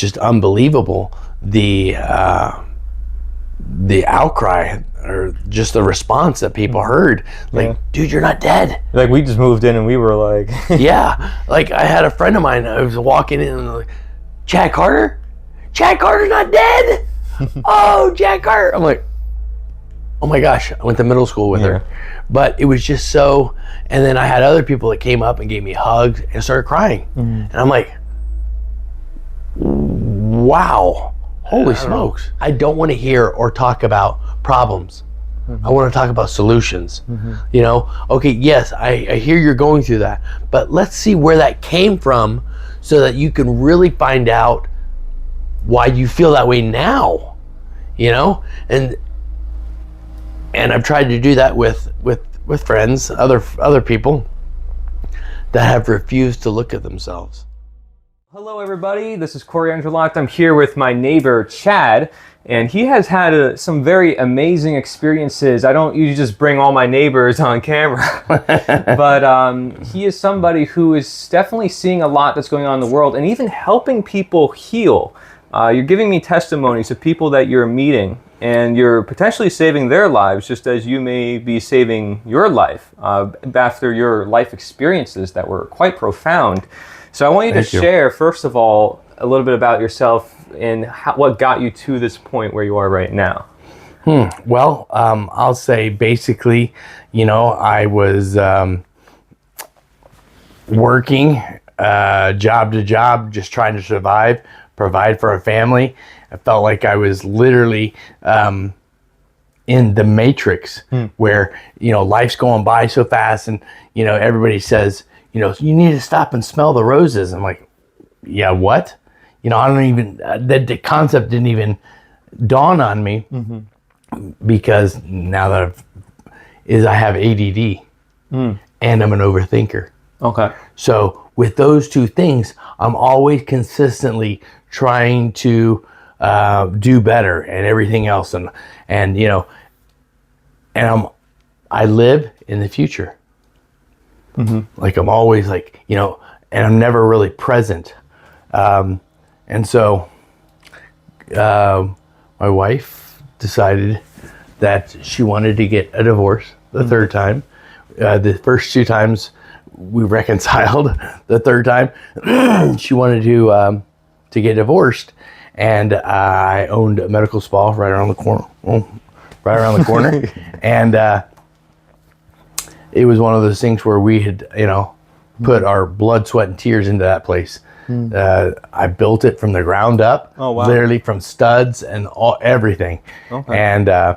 just unbelievable, the outcry or just the response that people heard. Like, dude, you're not dead. Like, we just moved in and we were like... Yeah. Like, I had a friend of mine, I was walking in and like, Chad Carter's not dead. Oh, Chad Carter. I'm like, oh my gosh, I went to middle school with her. But it was just so, and then I had other people that came up and gave me hugs and started crying. And I'm like, wow, holy smokes. I don't want to hear or talk about problems. I want to talk about solutions. You know, okay, yes, I hear you're going through that, but let's see where that came from so that you can really find out why you feel that way now, you know? And I've tried to do that with friends, other people that have refused to look at themselves. Hello everybody, this is Corey Angeloct. I'm here with my neighbor Chad, and he has had some very amazing experiences. I don't usually just bring all my neighbors on camera, but he is somebody who is definitely seeing a lot that's going on in the world and even helping people heal. You're giving me testimonies of people that you're meeting, and you're potentially saving their lives just as you may be saving your life after your life experiences that were quite profound. So I want you to share, first of all, a little bit about yourself and what got you to this point where you are right now. Well, I'll say basically, you know, I was working job to job, just trying to survive, provide for a family. I felt like I was literally in the Matrix where, you know, life's going by so fast and, you know, everybody says, you know, you need to stop and smell the roses. I'm like, yeah, what? You know, I don't even, the concept didn't even dawn on me because now that I have ADD and I'm an overthinker. Okay. So with those two things, I'm always consistently trying to do better and everything else. And you know, and I live in the future. Like I'm always like, you know, and I'm never really present. And so my wife decided that she wanted to get a divorce the third time. The first two times we reconciled. The third time she wanted to get divorced, and I owned a medical spa right around the corner. And it was one of those things where we had, you know, put our blood, sweat, and tears into that place. I built it from the ground up, literally from studs and everything. And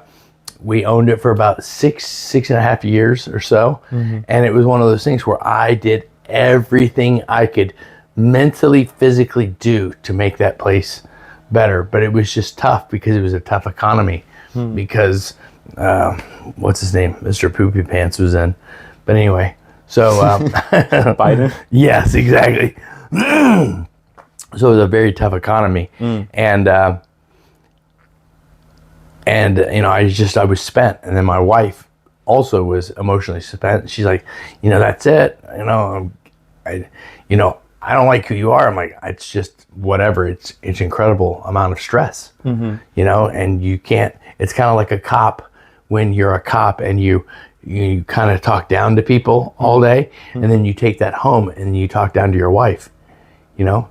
we owned it for about six and a half years or so. And it was one of those things where I did everything I could mentally, physically do to make that place better. But it was just tough because it was a tough economy because what's his name? Mr. Poopy Pants was in. But anyway, so Biden? Yes, exactly. So it was a very tough economy. And you know, I was spent. And then my wife also was emotionally spent. She's like, you know, that's it. You know, I don't like who you are. I'm like, it's just whatever. It's incredible amount of stress, you know, and you can't, it's kind of like a cop when you're a cop and you kind of talk down to people all day, and then you take that home and you talk down to your wife. You know,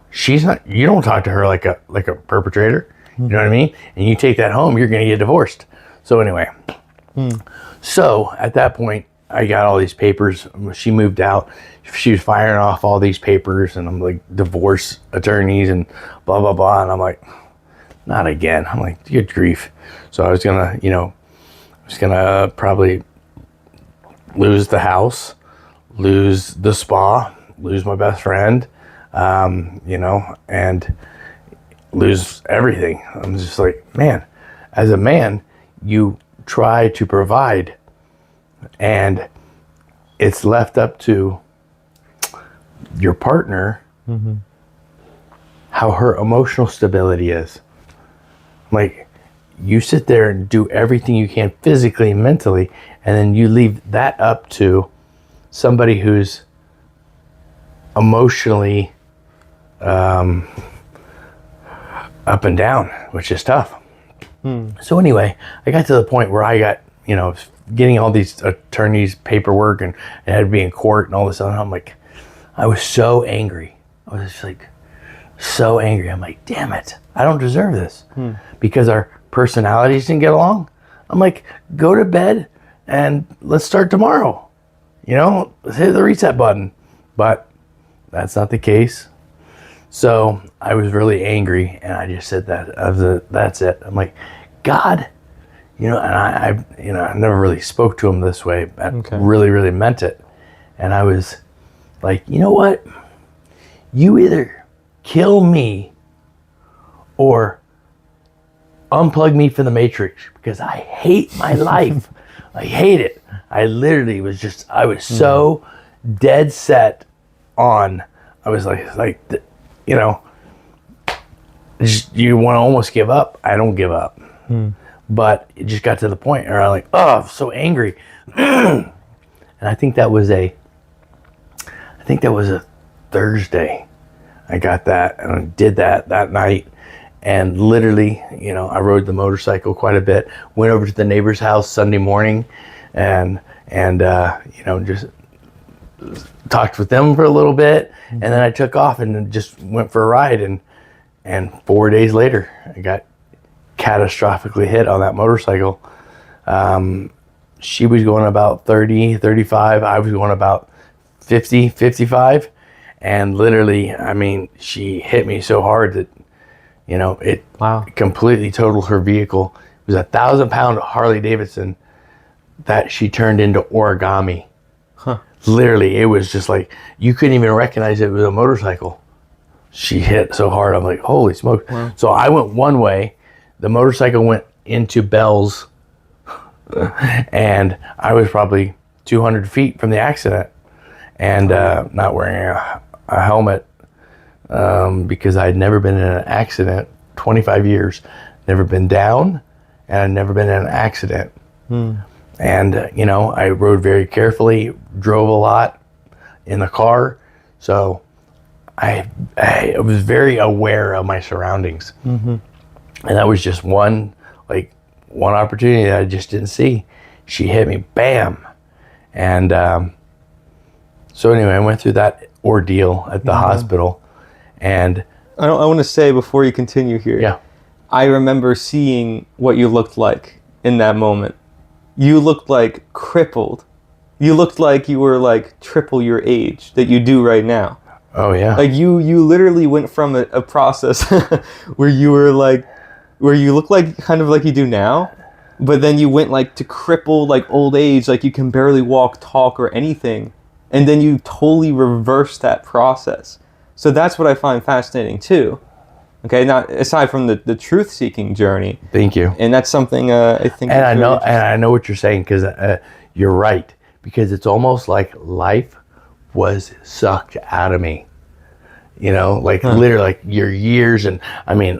you don't talk to her like a perpetrator. You know what I mean? And you take that home, you're going to get divorced. So anyway, so at that point, I got all these papers. She moved out. She was firing off all these papers, and I'm like, divorce attorneys and blah, blah, blah. And I'm like, not again. I'm like, good grief. So I was going to, you know, probably lose the house, lose the spa, lose my best friend, you know, and lose everything. I'm just like, man, as a man, you try to provide, and it's left up to your partner how her emotional stability is. Like, you sit there and do everything you can physically and mentally, and then you leave that up to somebody who's emotionally up and down, which is tough. So anyway, I got to the point where I got, getting all these attorneys paperwork and it had to be in court and all this other. I'm like, I was so angry. I was just like so angry. I'm like, damn it, I don't deserve this because our personalities didn't get along. I'm like, go to bed and let's start tomorrow. Let's hit the reset button. But that's not the case. So I was really angry and I just said that's it. I'm like, God, and I never really spoke to him this way, but really, really meant it. And I was like, you know what? You either kill me or unplug me from the matrix because I hate my life. I hate it. I literally I was so dead set on, I was like, you want to almost give up. I don't give up. But it just got to the point where I'm like, oh, I'm so angry. And I think that was a Thursday. I got that and I did that night. And literally, I rode the motorcycle quite a bit, went over to the neighbor's house Sunday morning and just talked with them for a little bit. And then I took off and just went for a ride. And 4 days later, I got catastrophically hit on that motorcycle. She was going about 30, 35. I was going about 50, 55. And literally, she hit me so hard that, it completely totaled her vehicle. It was a 1,000-pound Harley Davidson that she turned into origami. Literally, it was just like, you couldn't even recognize it was a motorcycle. She hit so hard, I'm like, holy smoke. Wow. So I went one way, the motorcycle went into Bell's, and I was probably 200 feet from the accident, and not wearing a helmet, because I'd never been in an accident, 25 years, never been down, and I'd never been in an accident. And, I rode very carefully, drove a lot in the car. So I was very aware of my surroundings. And that was just one opportunity that I just didn't see. She hit me, bam. And so anyway, I went through that ordeal at the hospital. And I want to say before you continue here, yeah, I remember seeing what you looked like in that moment. You looked like crippled. You looked like you were like triple your age that you do right now. Oh yeah. Like you literally went from a process where you look like kind of like you do now, but then you went like to crippled, like old age, like you can barely walk, talk, or anything. And then you totally reversed that process. So that's what I find fascinating too. Okay, now aside from the truth-seeking journey. Thank you. And that's something I think. And I know what you're saying, because you're right. Because it's almost like life was sucked out of me. Literally, like your years, and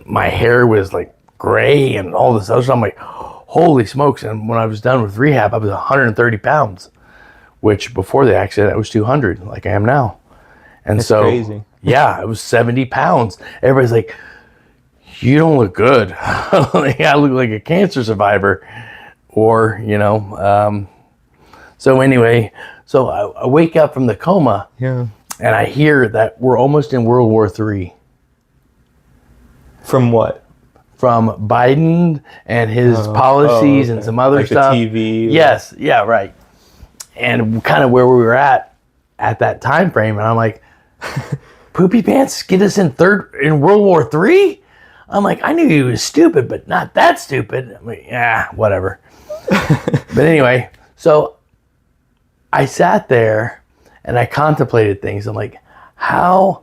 my hair was like gray and all this other stuff. I'm like, holy smokes! And when I was done with rehab, I was 130 pounds, which before the accident I was 200, like I am now. And that's so crazy. Yeah, I was 70 pounds. Everybody's like, you don't look good. I look like a cancer survivor. Or, so anyway, so I wake up from the coma. Yeah. And I hear that we're almost in World War III. From what? From Biden and his policies and some other stuff. The TV. Yes, yeah, right. And kind of where we were at that time frame. And I'm like, Poopy Pants get us in World War III? I'm like, I knew he was stupid, but not that stupid. I'm like, yeah, whatever. But anyway, so I sat there and I contemplated things. I'm like, how?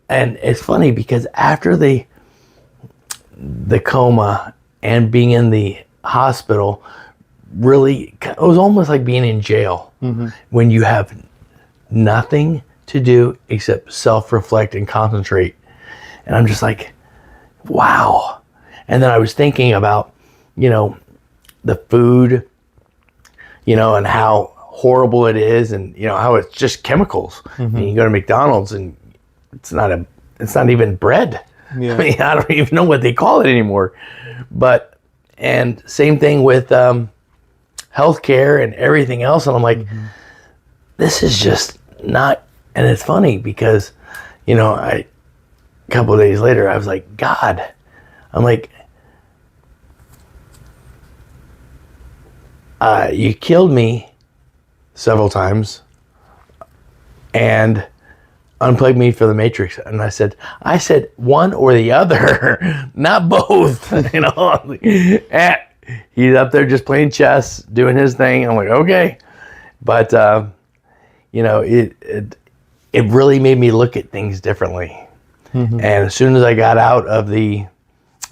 And it's funny because after the coma and being in the hospital, really, it was almost like being in jail when you have nothing to do except self-reflect and concentrate. And I'm just like, wow. And then I was thinking about, the food, and how horrible it is, and how it's just chemicals. And you go to McDonald's and it's not even bread. Yeah. I mean, I don't even know what they call it anymore. But, and same thing with healthcare and everything else. And I'm like, this is just not, and it's funny because, a couple of days later, I was like, God, I'm like, you killed me several times and unplugged me for the Matrix. And I said one or the other, not both. And he's up there just playing chess, doing his thing. I'm like, okay. But, it really made me look at things differently. And as soon as I got out of the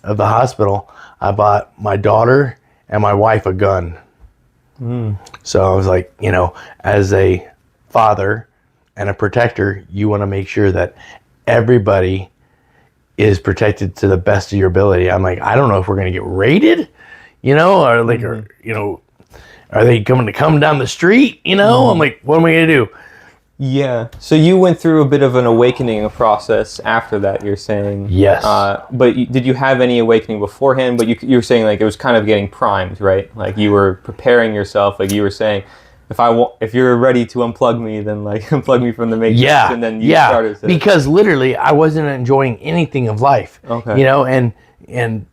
hospital, I bought my daughter and my wife a gun. So I was like, as a father and a protector, you want to make sure that everybody is protected to the best of your ability. I'm like, I don't know if we're going to get raided, or like, are they coming to come down the street? I'm like, what am I going to do? Yeah. So you went through a bit of an awakening process after that, you're saying. Yes. But did you have any awakening beforehand? But you were saying like it was kind of getting primed, right? Like you were preparing yourself. Like you were saying, if you're ready to unplug me, then like unplug me from the Matrix. Yeah. And then you started to... Because literally I wasn't enjoying anything of life. Okay. And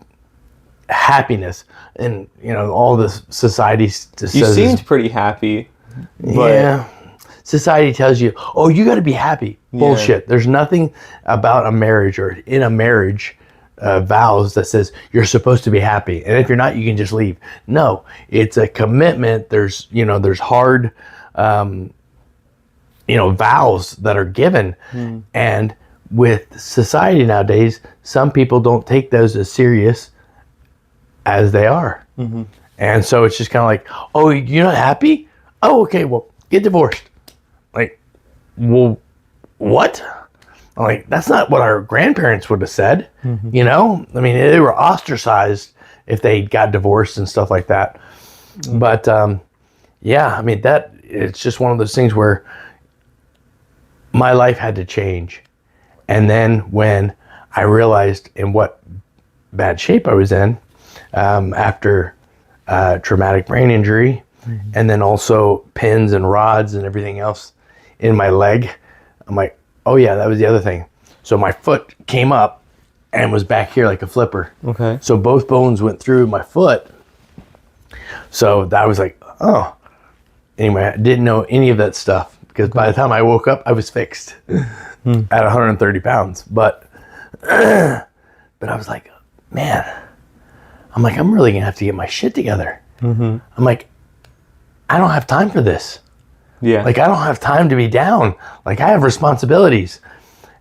happiness and all this society says. You seemed pretty happy. But... Yeah. Society tells you, oh, you got to be happy. Bullshit. There's nothing about a marriage or in a marriage vows that says you're supposed to be happy. And if you're not, you can just leave. No, it's a commitment. There's hard, vows that are given. And with society nowadays, some people don't take those as serious as they are. And so it's just kind of like, oh, you're not happy? Oh, okay, well, get divorced. Like, well, what? I'm like, that's not what our grandparents would have said. I mean, they were ostracized if they got divorced and stuff like that. But yeah, I mean, it's just one of those things where my life had to change. And then when I realized in what bad shape I was in after traumatic brain injury, and then also pins and rods and everything else in my leg, I'm like, oh yeah, that was the other thing. So my foot came up and was back here like a flipper. Okay. So both bones went through my foot. So that was like, oh. Anyway, I didn't know any of that stuff because by the time I woke up, I was fixed at 130 pounds. But I was like, man, I'm really gonna have to get my shit together. I'm like, I don't have time for this. Yeah. Like, I don't have time to be down. Like, I have responsibilities.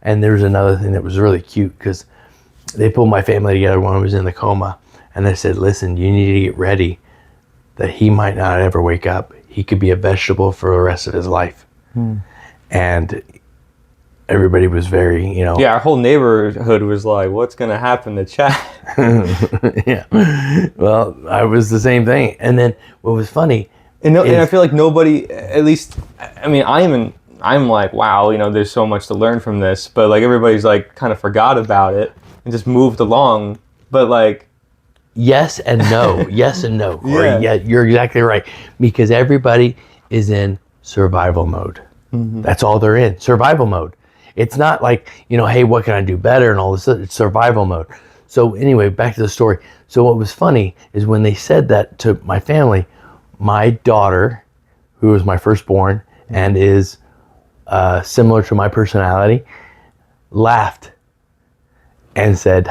And there was another thing that was really cute because they pulled my family together when I was in the coma. And they said, listen, you need to get ready that he might not ever wake up. He could be a vegetable for the rest of his life. And everybody was very, Yeah, our whole neighborhood was like, what's going to happen to Chad? Yeah. Well, I was the same thing. And then what was funny... And I feel like nobody, at least, I mean, I'm like, wow, there's so much to learn from this, but like everybody's like kind of forgot about it and just moved along. But like, yes and no, yes and no, Corey. Yeah, you're exactly right. Because everybody is in survival mode. That's all they're in, survival mode. It's not like, hey, what can I do better and all this. It's survival mode. So anyway, back to the story. So what was funny is when they said that to my family, my daughter, who was my firstborn and is similar to my personality, laughed and said,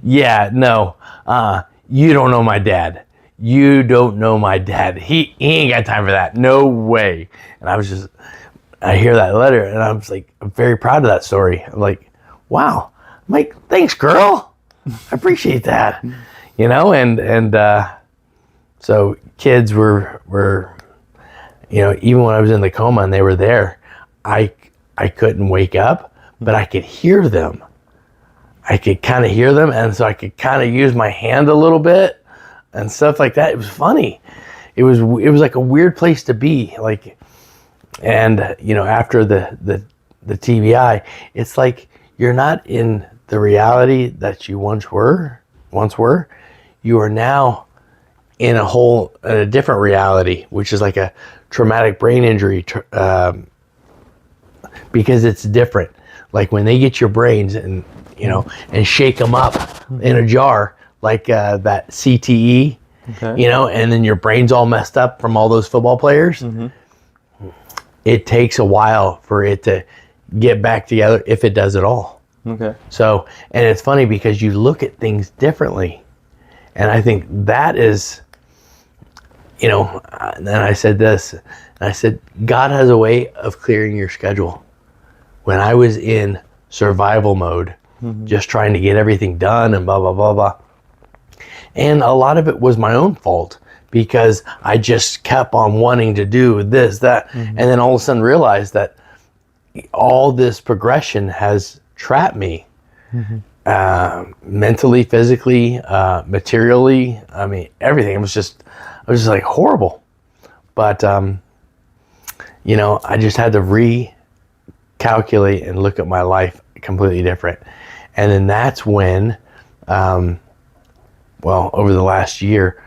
yeah, no, you don't know my dad. You don't know my dad. He ain't got time for that. No way. And I hear that letter and I was like, I'm very proud of that story. I'm like, wow. I'm like, thanks, girl. I appreciate that. So kids were even when I was in the coma and they were there, I couldn't wake up, but I could hear them. I could kind of hear them, and so I could kind of use my hand a little bit and stuff like that. It was funny. It was like a weird place to be. Like, and after the TBI, it's like you're not in the reality that you once were, you are now in a different reality, which is like a traumatic brain injury, because it's different. Like when they get your brains and, and shake them up in a jar, like that CTE, and then your brain's all messed up from all those football players. It takes a while for it to get back together, if it does at all. Okay. So, and it's funny because you look at things differently. And I think that is, and I said this, and I said, God has a way of clearing your schedule. When I was in survival mode, just trying to get everything done and blah, blah, blah, blah. And a lot of it was my own fault, because I just kept on wanting to do this, that, and then all of a sudden realized that all this progression has trapped me, mentally, physically, materially. I mean, everything. I was just like horrible. But, I just had to recalculate and look at my life completely different. And then that's when, over the last year,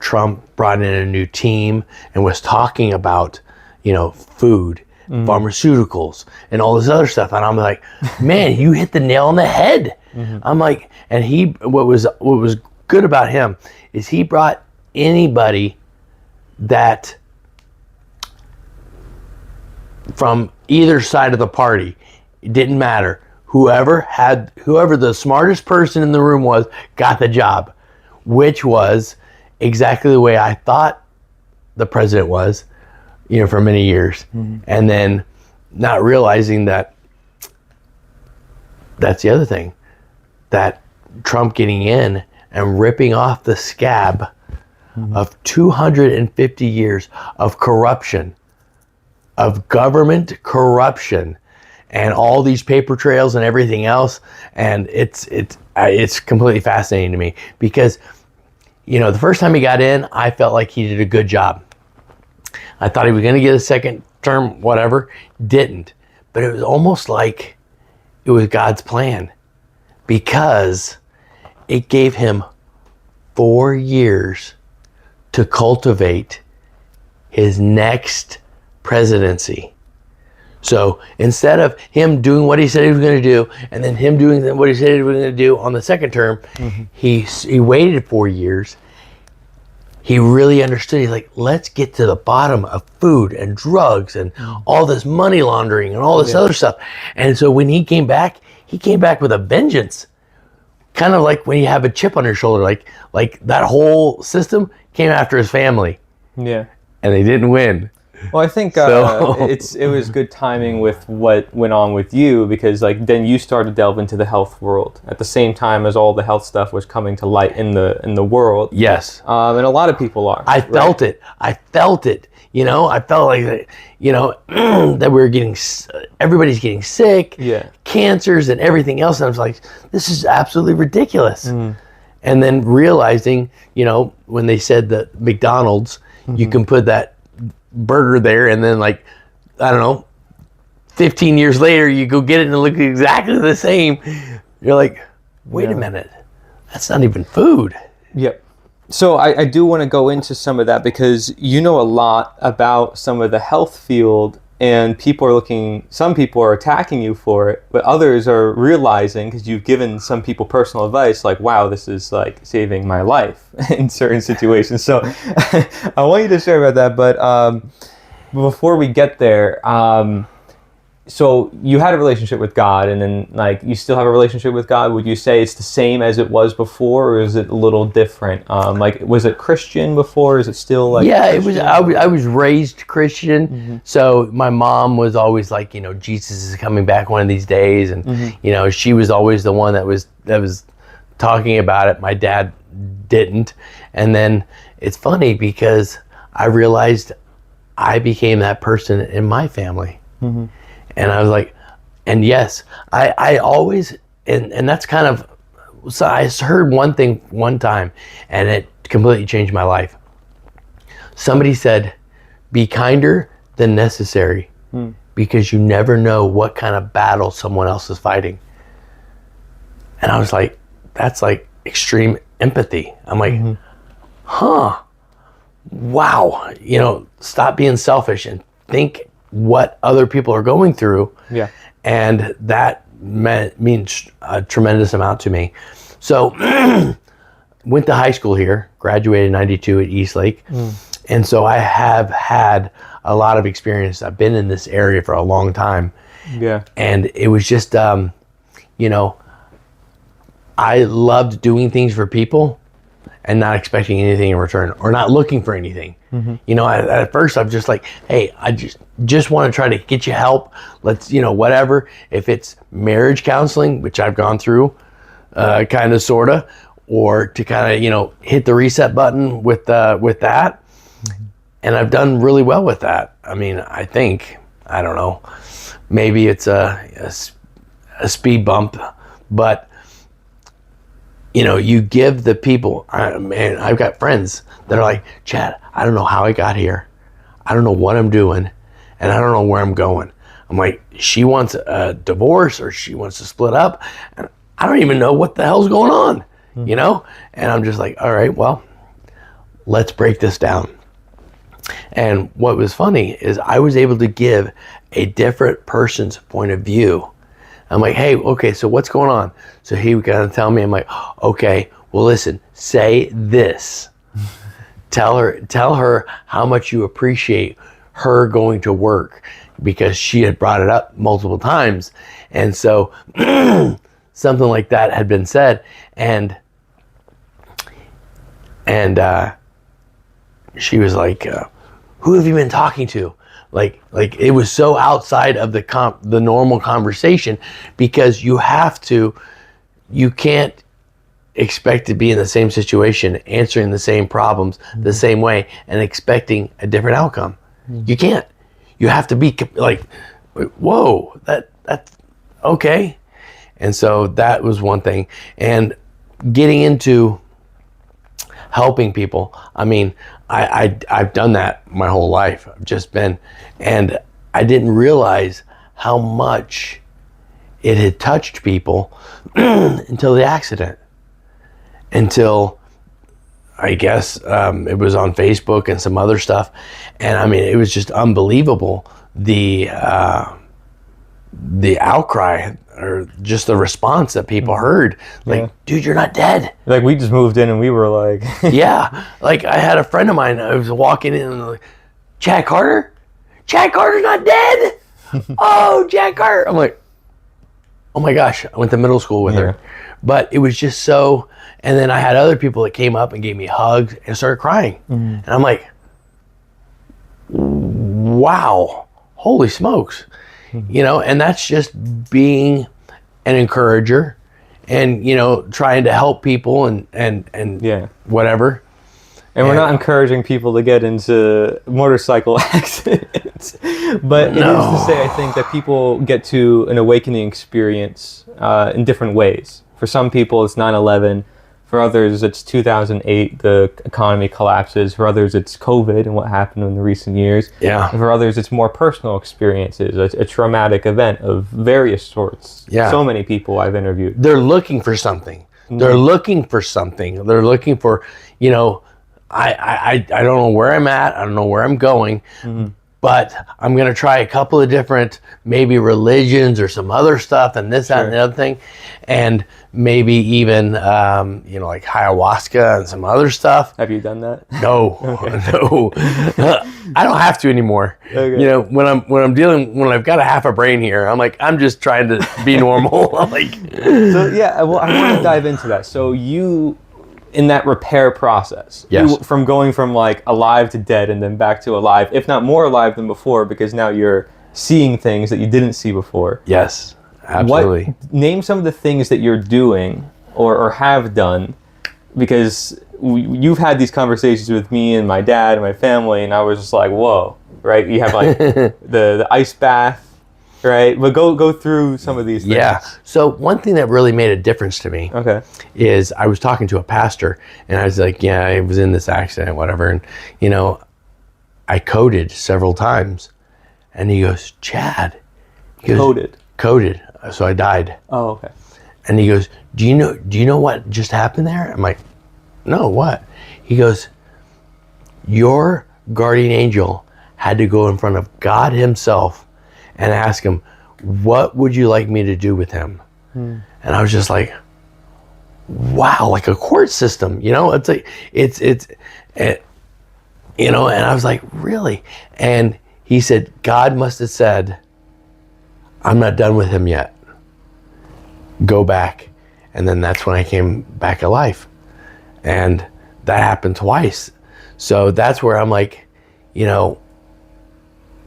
Trump brought in a new team and was talking about, food, pharmaceuticals, and all this other stuff. And I'm like, man, you hit the nail on the head. I'm like, and what was good about him is he brought anybody that from either side of the party, it didn't matter. Whoever the smartest person in the room was, got the job, which was exactly the way I thought the president was, for many years. And then not realizing that that's the other thing, that Trump getting in and ripping off the scab of 250 years of corruption, of government corruption, and all these paper trails and everything else. And it's completely fascinating to me, because the first time he got in, I felt like he did a good job. I thought he was going to get a second term, whatever. Didn't. But it was almost like it was God's plan, because it gave him 4 years to cultivate his next presidency. So instead of him doing what he said he was going to do, and then him doing what he said he was going to do on the second term, he waited 4 years. He really understood. He's like, let's get to the bottom of food and drugs and all this money laundering and all this other stuff. And so when he came back with a vengeance. Kind of like when you have a chip on your shoulder, like that whole system came after his family. Yeah. And they didn't win. Well, I think it was good timing with what went on with you, because then you started to delve into the health world at the same time as all the health stuff was coming to light in the world. Yes. And a lot of people are. I felt it. I felt like, that we were everybody's getting sick, cancers and everything else. And I was like, this is absolutely ridiculous. And then realizing, when they said that McDonald's, you can put that burger there, and then 15 years later you go get it and it looks exactly the same. You're like, wait a minute, that's not even food. Yep. So I do want to go into some of that, because you know a lot about some of the health field, and some people are attacking you for it, but others are realizing, because you've given some people personal advice, like, wow, this is saving my life in certain situations. So I want you to share about that. But before we get there, so you had a relationship with God, and then you still have a relationship with God. Would you say it's the same as it was before, or is it a little different? Was it Christian before? Is it still Yeah, Christian? It was. I was raised Christian, so my mom was always like, Jesus is coming back one of these days, and she was always the one that was talking about it. My dad didn't, and then it's funny because I realized I became that person in my family. And I was like, and yes, I always, and that's kind of, so I heard one thing one time, and it completely changed my life. Somebody said, be kinder than necessary, because you never know what kind of battle someone else is fighting. And I was like, that's like extreme empathy. I'm like, huh, wow, stop being selfish and think what other people are going through. Yeah. And that means a tremendous amount to me. So went to high school here, graduated in 92 at Eastlake. And so I have had a lot of experience. I've been in this area for a long time. Yeah. And it was just, I loved doing things for people and not expecting anything in return or not looking for anything. At first I'm just like, hey, I just want to try to get you help. Let's, whatever. If it's marriage counseling, which I've gone through, kind of, sort of, or to kind of, hit the reset button with that. And I've done really well with that. I mean, I think, I don't know, maybe it's a speed bump, but you give the people, man, I've got friends that are like, Chad, I don't know how I got here. I don't know what I'm doing, and I don't know where I'm going. I'm like, she wants a divorce or she wants to split up, and I don't even know what the hell's going on, And I'm just like, all right, well, let's break this down. And what was funny is I was able to give a different person's point of view. I'm like, hey, okay, so what's going on? So he would kind of tell me, I'm like, okay, well, listen, say this. Tell her how much you appreciate her going to work, because she had brought it up multiple times. And so something like that had been said, and she was like, who have you been talking to? Like it was so outside of the normal conversation, because you can't expect to be in the same situation, answering the same problems the same way and expecting a different outcome. You can't. You have to be like, whoa, that's okay. And so that was one thing. And getting into helping people, I mean, I've done that my whole life. I've just been, and I didn't realize how much it had touched people until the accident. Until, I guess, it was on Facebook and some other stuff. And I mean, it was just unbelievable, the outcry, or just the response that people heard. Like, dude, you're not dead. Like, we just moved in and we were like... Yeah. Like, I had a friend of mine, I was walking in and like, Chad Carter's not dead. Oh, Chad Carter. I'm like, oh my gosh, I went to middle school with her. But it was just so, and then I had other people that came up and gave me hugs and started crying. And I'm like, wow, holy smokes. And that's just being an encourager and, trying to help people and whatever. And we're not encouraging people to get into motorcycle accidents. But it is to say, I think, that people get to an awakening experience in different ways. For some people, it's 9/11. For others, it's 2008, the economy collapses. For others, it's COVID and what happened in the recent years. Yeah. And for others, it's more personal experiences, a traumatic event of various sorts. Yeah. So many people I've interviewed. They're looking for something. They're looking for something. They're looking for, I don't know where I'm at. I don't know where I'm going. But I'm going to try a couple of different, maybe religions or some other stuff and this, that, and the other thing. And maybe even, like ayahuasca and some other stuff. Have you done that? No, no. I don't have to anymore. Okay. When I've got a half a brain here, I'm like, I'm just trying to be normal. I'm like, so yeah, well, I want to dive into that. So you, in that repair process, from going from like alive to dead and then back to alive, if not more alive than before, because now you're seeing things that you didn't see before. Yes, absolutely. Name some of the things that you're doing or have done, because you've had these conversations with me and my dad and my family, and I was just like, whoa, right? You have like the ice bath, right? But go through some of these things. Yeah. So one thing that really made a difference to me is I was talking to a pastor, and I was like, yeah, I was in this accident, whatever. And, I coded several times. And he goes, Chad. He goes, Coded. So I died. Oh, okay. And he goes, do you know what just happened there? I'm like, no, what? He goes, your guardian angel had to go in front of God himself and ask him, what would you like me to do with him? And I was just like, wow, like a court system, it's like, and I was like, really? And he said, God must have said, I'm not done with him yet. Go back. And then that's when I came back alive. And that happened twice. So that's where I'm like,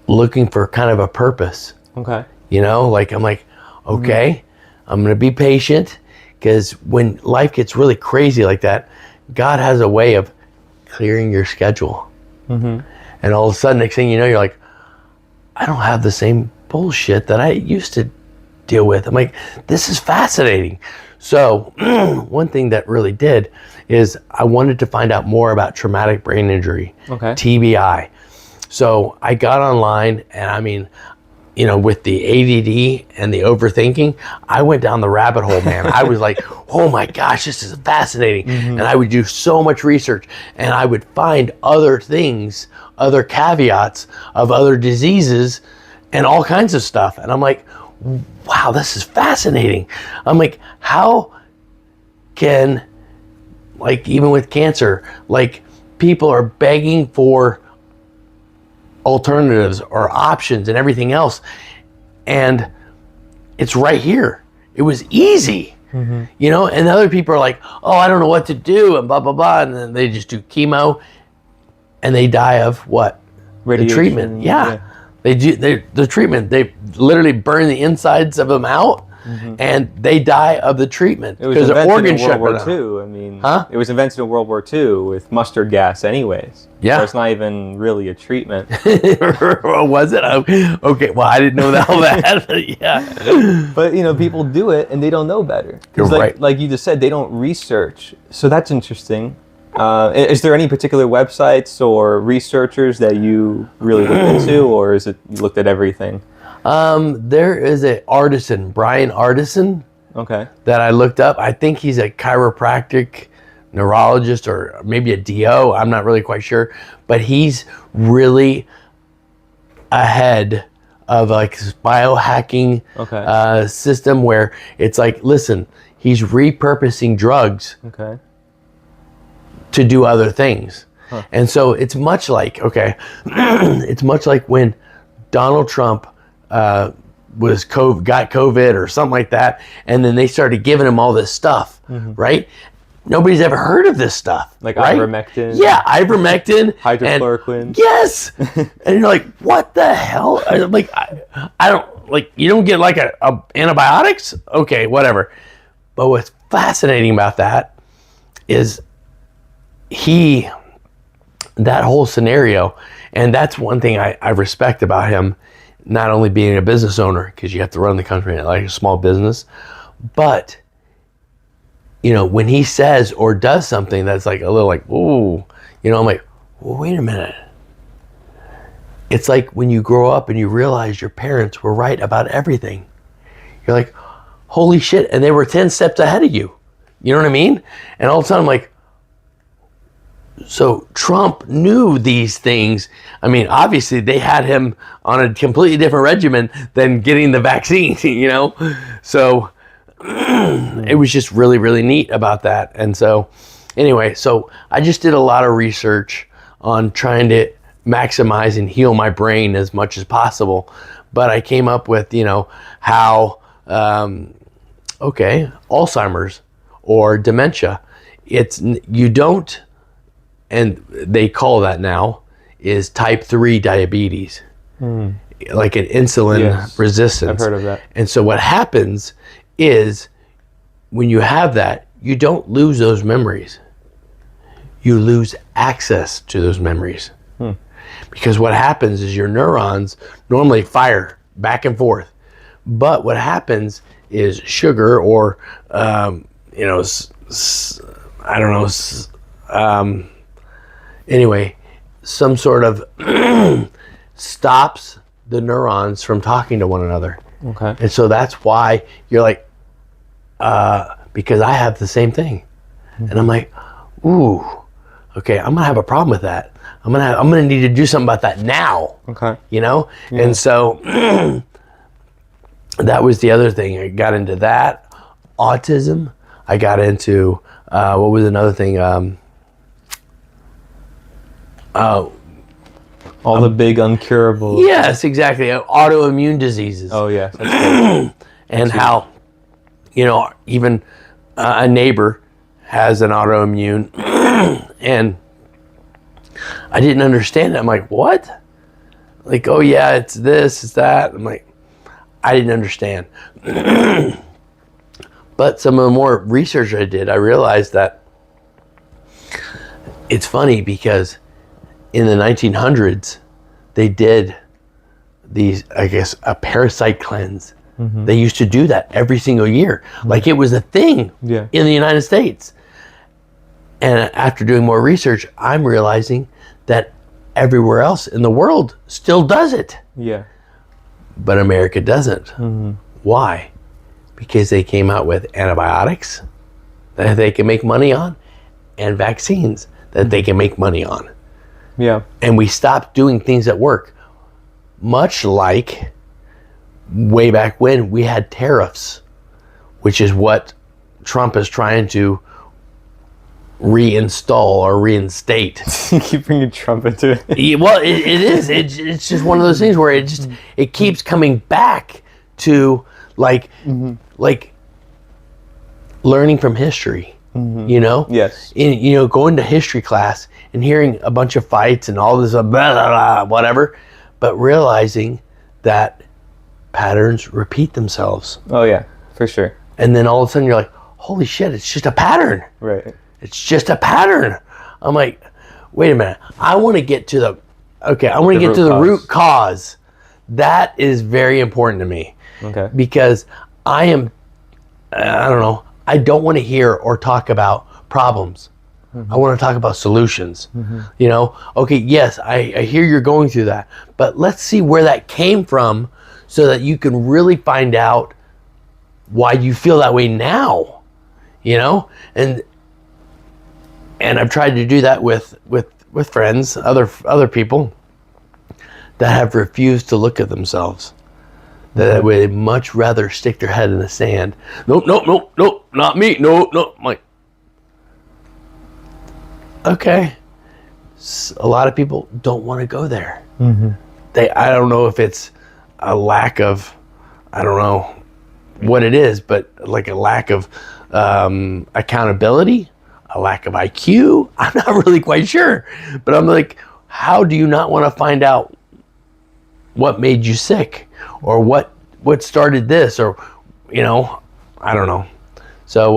looking for kind of a purpose. Okay. Like, I'm like, okay, I'm going to be patient, because when life gets really crazy like that, God has a way of clearing your schedule. And all of a sudden, next thing you know, you're like, I don't have the same bullshit that I used to deal with. I'm like, this is fascinating. So one thing that really did is I wanted to find out more about traumatic brain injury, TBI. So I got online, and I mean, with the ADD and the overthinking, I went down the rabbit hole, man. I was like, oh my gosh, this is fascinating. And I would do so much research, and I would find other things, other caveats of other diseases and all kinds of stuff. And I'm like, wow, this is fascinating. I'm like, how can, like, even with cancer, like, people are begging for alternatives or options and everything else, and it's right here. It was easy. And other people are like, oh, I don't know what to do, and blah blah blah, and then they just do chemo and they die of what? Radiation. The treatment. The treatment, they literally burn the insides of them out, and they die of the treatment because the organ shut down. I mean, it was invented in World War II with mustard gas anyways. Yeah. So it's not even really a treatment. Was it? Okay, well, I didn't know all that. Yeah. But, people do it and they don't know better. You're right. Like you just said, they don't research. So that's interesting. Is there any particular websites or researchers that you really looked into, or is it you looked at everything? There is a artisan, Brian Artisan, that I looked up. I think he's a chiropractic neurologist or maybe a DO. I'm not really quite sure, but he's really ahead of like this biohacking system where it's like, listen, he's repurposing drugs to do other things. And so it's much like, it's much like when Donald Trump got COVID or something like that, and then they started giving him all this stuff, right? Nobody's ever heard of this stuff. Like right? ivermectin? Yeah, ivermectin. Hydrochloroquine? Yes! And you're like, what the hell? I'm like, I don't, like, you don't get like a antibiotics? Okay, whatever. But what's fascinating about that is that whole scenario, and that's one thing I respect about him, not only being a business owner, because you have to run the country like a small business, but when he says or does something that's like a little like, ooh, I'm like, well, wait a minute. It's like when you grow up and you realize your parents were right about everything. You're like, holy shit, and they were 10 steps ahead of you. You know what I mean? And all of a sudden I'm like, so Trump knew these things. I mean, obviously they had him on a completely different regimen than getting the vaccine, So it was just really, really neat about that. And so anyway, so I just did a lot of research on trying to maximize and heal my brain as much as possible. But I came up with, how, Alzheimer's or dementia, and they call that now, is type 3 diabetes, like an insulin resistance. I've heard of that. And so what happens is when you have that, you don't lose those memories. You lose access to those memories. Because what happens is your neurons normally fire back and forth. But what happens is sugar or, anyway, some sort of stops the neurons from talking to one another. And so that's why you're like, because I have the same thing. And I'm like, ooh, okay, I'm gonna have a problem with that. I'm gonna need to do something about that now. Okay. You know? Yeah. And so that was the other thing. I got into that. Autism. I got into what was another thing? All the big uncurable. Yes, exactly. Autoimmune diseases. Oh yeah, that's great. And how, even a neighbor has an autoimmune, and I didn't understand it. I'm like, what? Like, oh yeah, it's this, it's that. I'm like, I didn't understand. But some of the more research I did, I realized that it's funny because in the 1900s, they did these, I guess, a parasite cleanse. Mm-hmm. They used to do that every single year. Mm-hmm. Like it was a thing in the United States. And after doing more research, I'm realizing that everywhere else in the world still does it. Yeah. But America doesn't. Mm-hmm. Why? Because they came out with antibiotics that they can make money on and vaccines that they can make money on. Yeah. And we stopped doing things that work. Much like way back when we had tariffs, which is what Trump is trying to reinstall or reinstate. You keep bringing Trump into it. Yeah, well, it is. It's just one of those things where it keeps coming back to like learning from history. Mm-hmm. Yes. Going to history class and hearing a bunch of fights and all this blah, blah, blah, whatever, but realizing that patterns repeat themselves. Oh yeah, for sure. And then all of a sudden you're like, holy shit, it's just a pattern. Right. It's just a pattern. I'm like, wait a minute. I want to get to the root cause. That is very important to me. Okay. Because I don't know. I don't want to hear or talk about problems. Mm-hmm. I want to talk about solutions. Mm-hmm. Okay, yes, I hear you're going through that, but let's see where that came from so that you can really find out why you feel that way now. And I've tried to do that with friends, other people that have refused to look at themselves. That would much rather stick their head in the sand. Nope, not me. No. I'm like, okay. A lot of people don't want to go there. Mm-hmm. I don't know if it's a lack of, I don't know what it is, but like a lack of accountability, a lack of IQ. I'm not really quite sure. But I'm like, how do you not want to find out what made you sick? Or what started this, or I don't know. So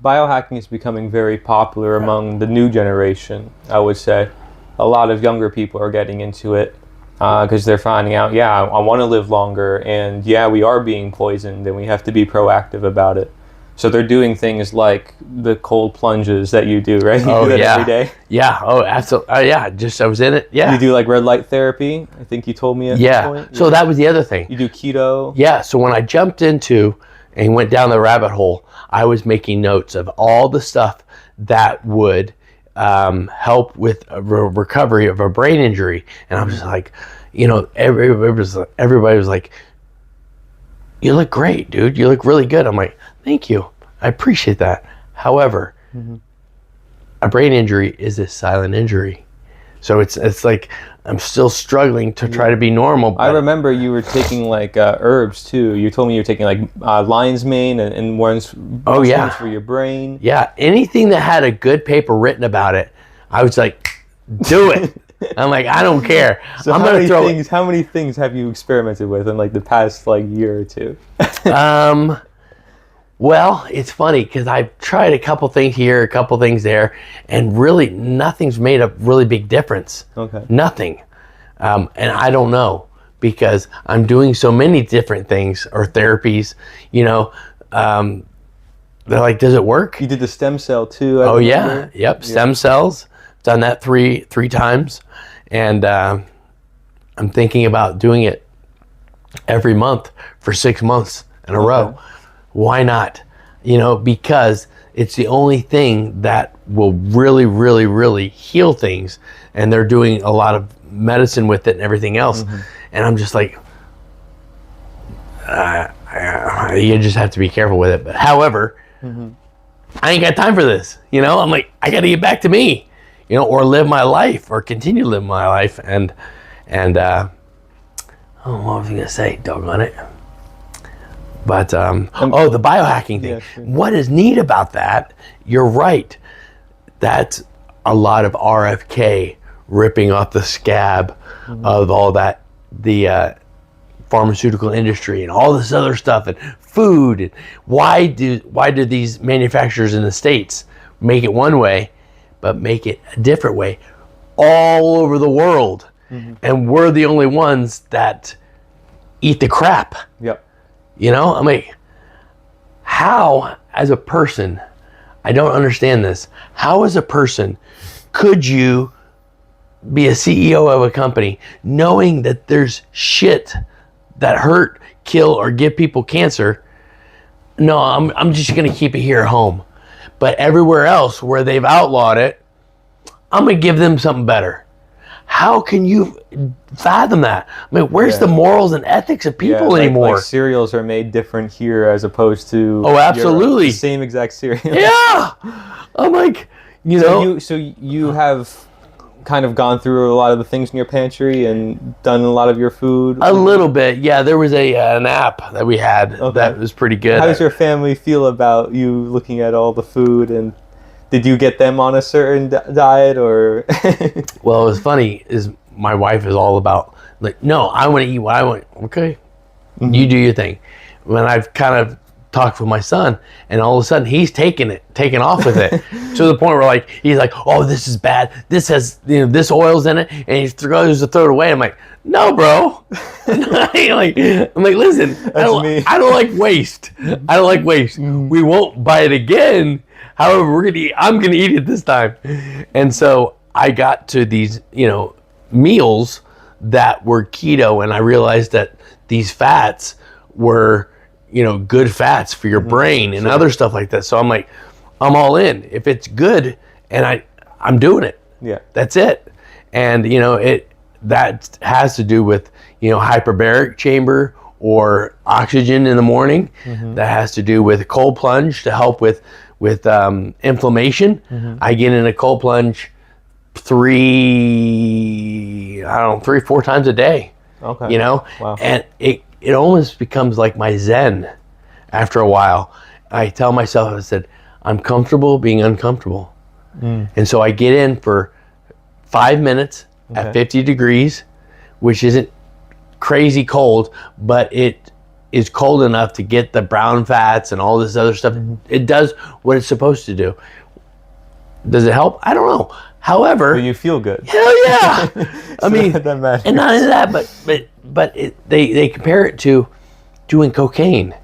biohacking is becoming very popular among the new generation. I would say a lot of younger people are getting into it because they're finding out, I want to live longer, and we are being poisoned, and we have to be proactive about it. So they're doing things like the cold plunges that you do, right? You do that every day? Yeah. Oh, absolutely. I was in it. Yeah. You do like red light therapy? I think you told me at this point. So that was the other thing. You do keto? Yeah. So when I jumped into and went down the rabbit hole, I was making notes of all the stuff that would help with a recovery of a brain injury. And I was just like, everybody was like, you look great, dude. You look really good. I'm like, thank you. I appreciate that. However, a brain injury is a silent injury. So it's like I'm still struggling to try to be normal. I remember you were taking like herbs too. You told me you were taking like lion's mane and ones for your brain. Yeah, anything that had a good paper written about it, I was like, do it. I'm like, I don't care. So how many things have you experimented with in like the past like year or two? Well, it's funny because I've tried a couple things here, a couple things there, and really nothing's made a really big difference. Okay. Nothing. And I don't know because I'm doing so many different things or therapies, they're like, does it work? You did the stem cell too. Oh yeah. Yep. Stem cells. Done that three times. And I'm thinking about doing it every month for 6 months in a row. Why not? because it's the only thing that will really, really, really heal things. And they're doing a lot of medicine with it and everything else. And I'm just like, you just have to be careful with it. But however, I ain't got time for this. I'm like, I got to get back to me, or live my life, or continue to live my life. And oh, what was I going to say? Doggone it. But, the biohacking thing. Yeah, sure. What is neat about that, you're right. That's a lot of RFK ripping off the scab of all that, the pharmaceutical industry and all this other stuff and food. And why do these manufacturers in the States make it one way, but make it a different way all over the world? And we're the only ones that eat the crap. Yep. I'm like, how, as a person, I don't understand this. How, as a person, could you be a CEO of a company knowing that there's shit that hurt, kill, or give people cancer? No, I'm just going to keep it here at home. But everywhere else where they've outlawed it, I'm going to give them something better. How can you fathom that? I mean, where's the morals and ethics of people anymore? Like cereals are made different here as opposed to absolutely the same exact cereal. Yeah, I'm like, So you have kind of gone through a lot of the things in your pantry and done a lot of your food. A little bit, yeah. There was an app that we had that was pretty good. How does your family feel about you looking at all the food, and did you get them on a certain diet or? Well, it was funny is my wife is all about like, no, I want to eat what I want. Okay, you do your thing. When I've kind of talked with my son, and all of a sudden he's taking off with it to the point where he's like, oh, this is bad. This has this oil's in it, and he goes to throw it away. I'm like, no, bro. I'm like, listen, I don't like waste. I don't like waste. We won't buy it again. However, I'm gonna eat it this time. And so I got to these, meals that were keto, and I realized that these fats were, good fats for your brain and other stuff like that. So I'm like, I'm all in. If it's good, and I'm doing it. Yeah. That's it. And that has to do with, hyperbaric chamber or oxygen in the morning. That has to do with a cold plunge to help with inflammation. I get in a cold plunge 3-4 times a day. Okay. Wow. And it almost becomes like my zen after a while. I tell myself, I said, I'm comfortable being uncomfortable. And so I get in for 5 minutes at 50 degrees, which isn't crazy cold, but it is cold enough to get the brown fats and all this other stuff. It does what it's supposed to do. Does it help? I don't know. However, but you feel good. Hell yeah! I mean, that matters. And not only that, but they compare it to doing cocaine,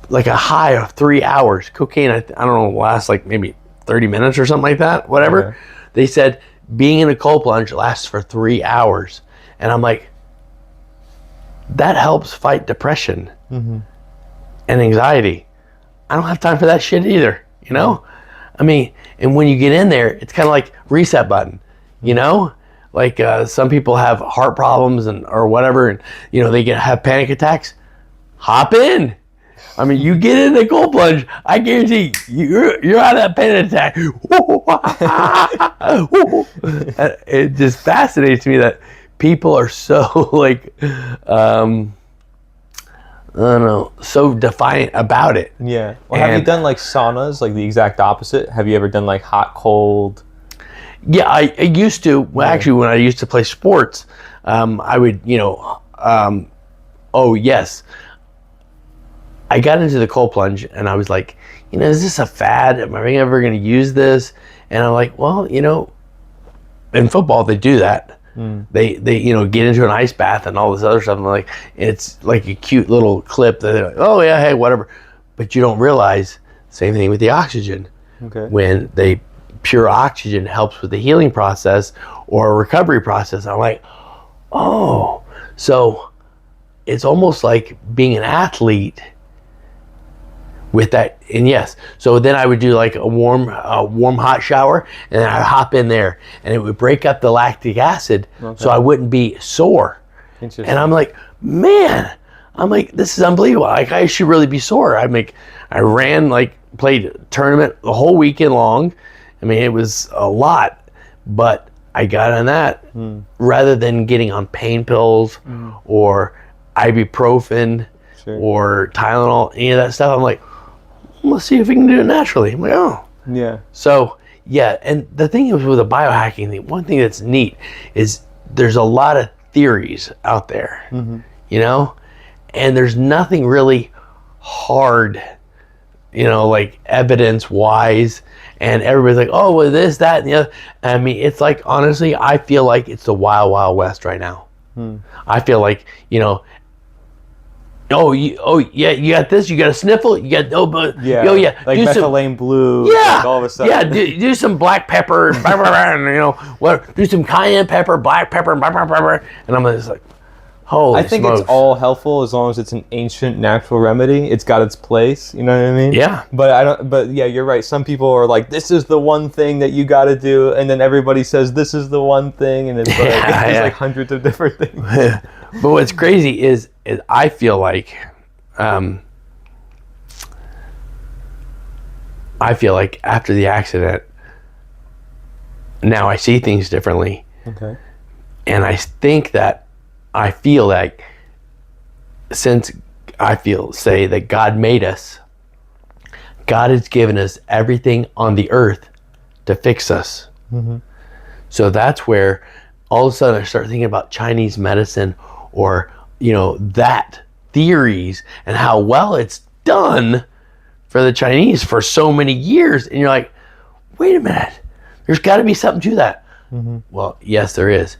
like a high of 3 hours. Cocaine, I don't know, lasts like maybe 30 minutes or something like that. Whatever. Okay. They said being in a cold plunge lasts for 3 hours, and I'm like, that helps fight depression and anxiety. I don't have time for that shit either. I mean, and when you get in there, it's kind of like reset button, like some people have heart problems or whatever, and they have panic attacks. Hop in. I mean, you get in the cold plunge, I guarantee you're out of that panic attack. It just fascinates me that people are so I don't know, so defiant about it. Yeah. Well, have you done saunas, the exact opposite? Have you ever done hot, cold? Yeah, I used to. Well, actually, when I used to play sports, I would, oh yes, I got into the cold plunge, and I was like, is this a fad? Am I ever going to use this? And I'm like, well, in football they do that. They get into an ice bath and all this other stuff. And it's like a cute little clip that they're like, oh yeah, hey, whatever. But you don't realize, same thing with the oxygen. Okay. When pure oxygen helps with the healing process or recovery process. I'm like, oh, so it's almost like being an athlete with that. And yes, so then I would do like a warm hot shower, and then I'd hop in there, and it would break up the lactic acid, so I wouldn't be sore. Interesting. And I'm like, man, this is unbelievable. Like, I should really be sore. I ran, like, played a tournament the whole weekend long. I mean, it was a lot, but I got on that rather than getting on pain pills or ibuprofen or Tylenol, any of that stuff. I'm like, let's see if we can do it naturally. I'm like, oh. Yeah. So, yeah, and the thing is with the biohacking thing, one thing that's neat is there's a lot of theories out there, you know, and there's nothing really hard, you know, like evidence-wise, and everybody's like, oh, well, this, that, and the other. I mean, it's like, honestly, I feel like it's the wild, wild west right now. I feel like, you know, yeah, you got this, you got a sniffle, you got, like do methylene blue, like all of a sudden. do some black pepper, and, you know, do some cayenne pepper, black pepper, and I'm just like, holy I think smokes. it's all helpful as long as it's an ancient natural remedy. It's got its place, you know what I mean? Yeah. But yeah, you're right. Some people are like, this is the one thing that you got to do, and then everybody says this is the one thing, and it's like, there's like hundreds of different things. But what's crazy is I feel like after the accident, now I see things differently. Okay. And I feel like since say that God made us, God has given us everything on the earth to fix us. So that's where all of a sudden I start thinking about Chinese medicine, or, you know, that theories and how well it's done for the Chinese for so many years. And you're like, wait a minute, there's got to be something to that. Well, yes, there is.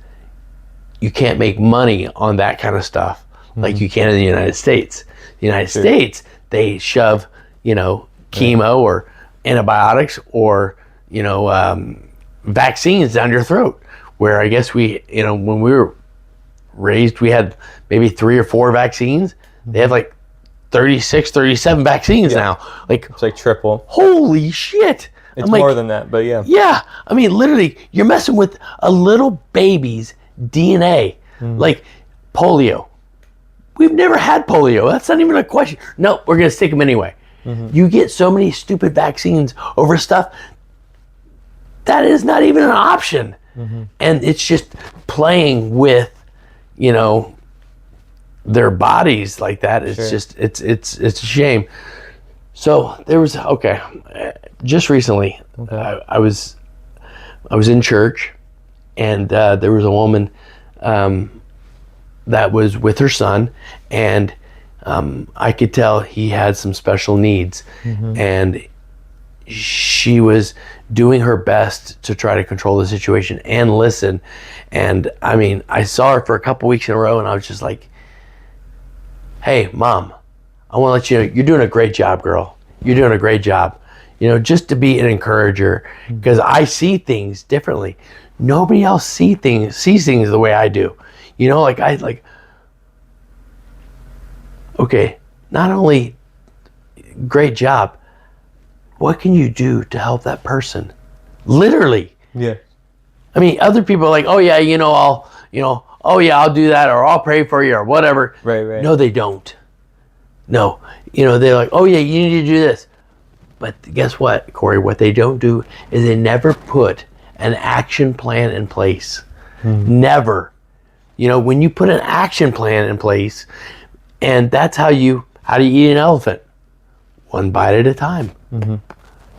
You can't make money on that kind of stuff like you can in the United States. The United States, they shove, you know, chemo or antibiotics or, you know, vaccines down your throat. Where I guess we, you know, when we were raised, we had maybe 3 or 4 vaccines. They have like 36, 37 vaccines now. Like, it's like triple. Holy shit. It's more than that, but yeah. Yeah. I mean, literally, you're messing with a little baby's DNA. Like polio. We've never had polio. That's not even a question. No, we're going to stick them anyway. You get so many stupid vaccines over stuff that is not even an option. And it's just playing with, you know, their bodies like that. It's just, it's a shame. So there was, just recently, I was in church, and there was a woman that was with her son, and I could tell he had some special needs, and she was doing her best to try to control the situation and listen. And I mean, I saw her for a couple weeks in a row, and I was just like, hey, Mom, I want to let you know, you're doing a great job, girl. You're doing a great job. You know, just to be an encourager, because I see things differently. Nobody else sees things the way I do. You know, okay, not only great job, what can you do to help that person? Literally. Yeah. I mean, other people are like, oh yeah, I'll do that, or I'll pray for you, or whatever. Right. No, they don't. No, you know, they're like, oh yeah, you need to do this. But guess what, Corey? What they don't do is they never put an action plan in place. Never. You know, when you put an action plan in place, and that's how do you eat an elephant? One bite at a time.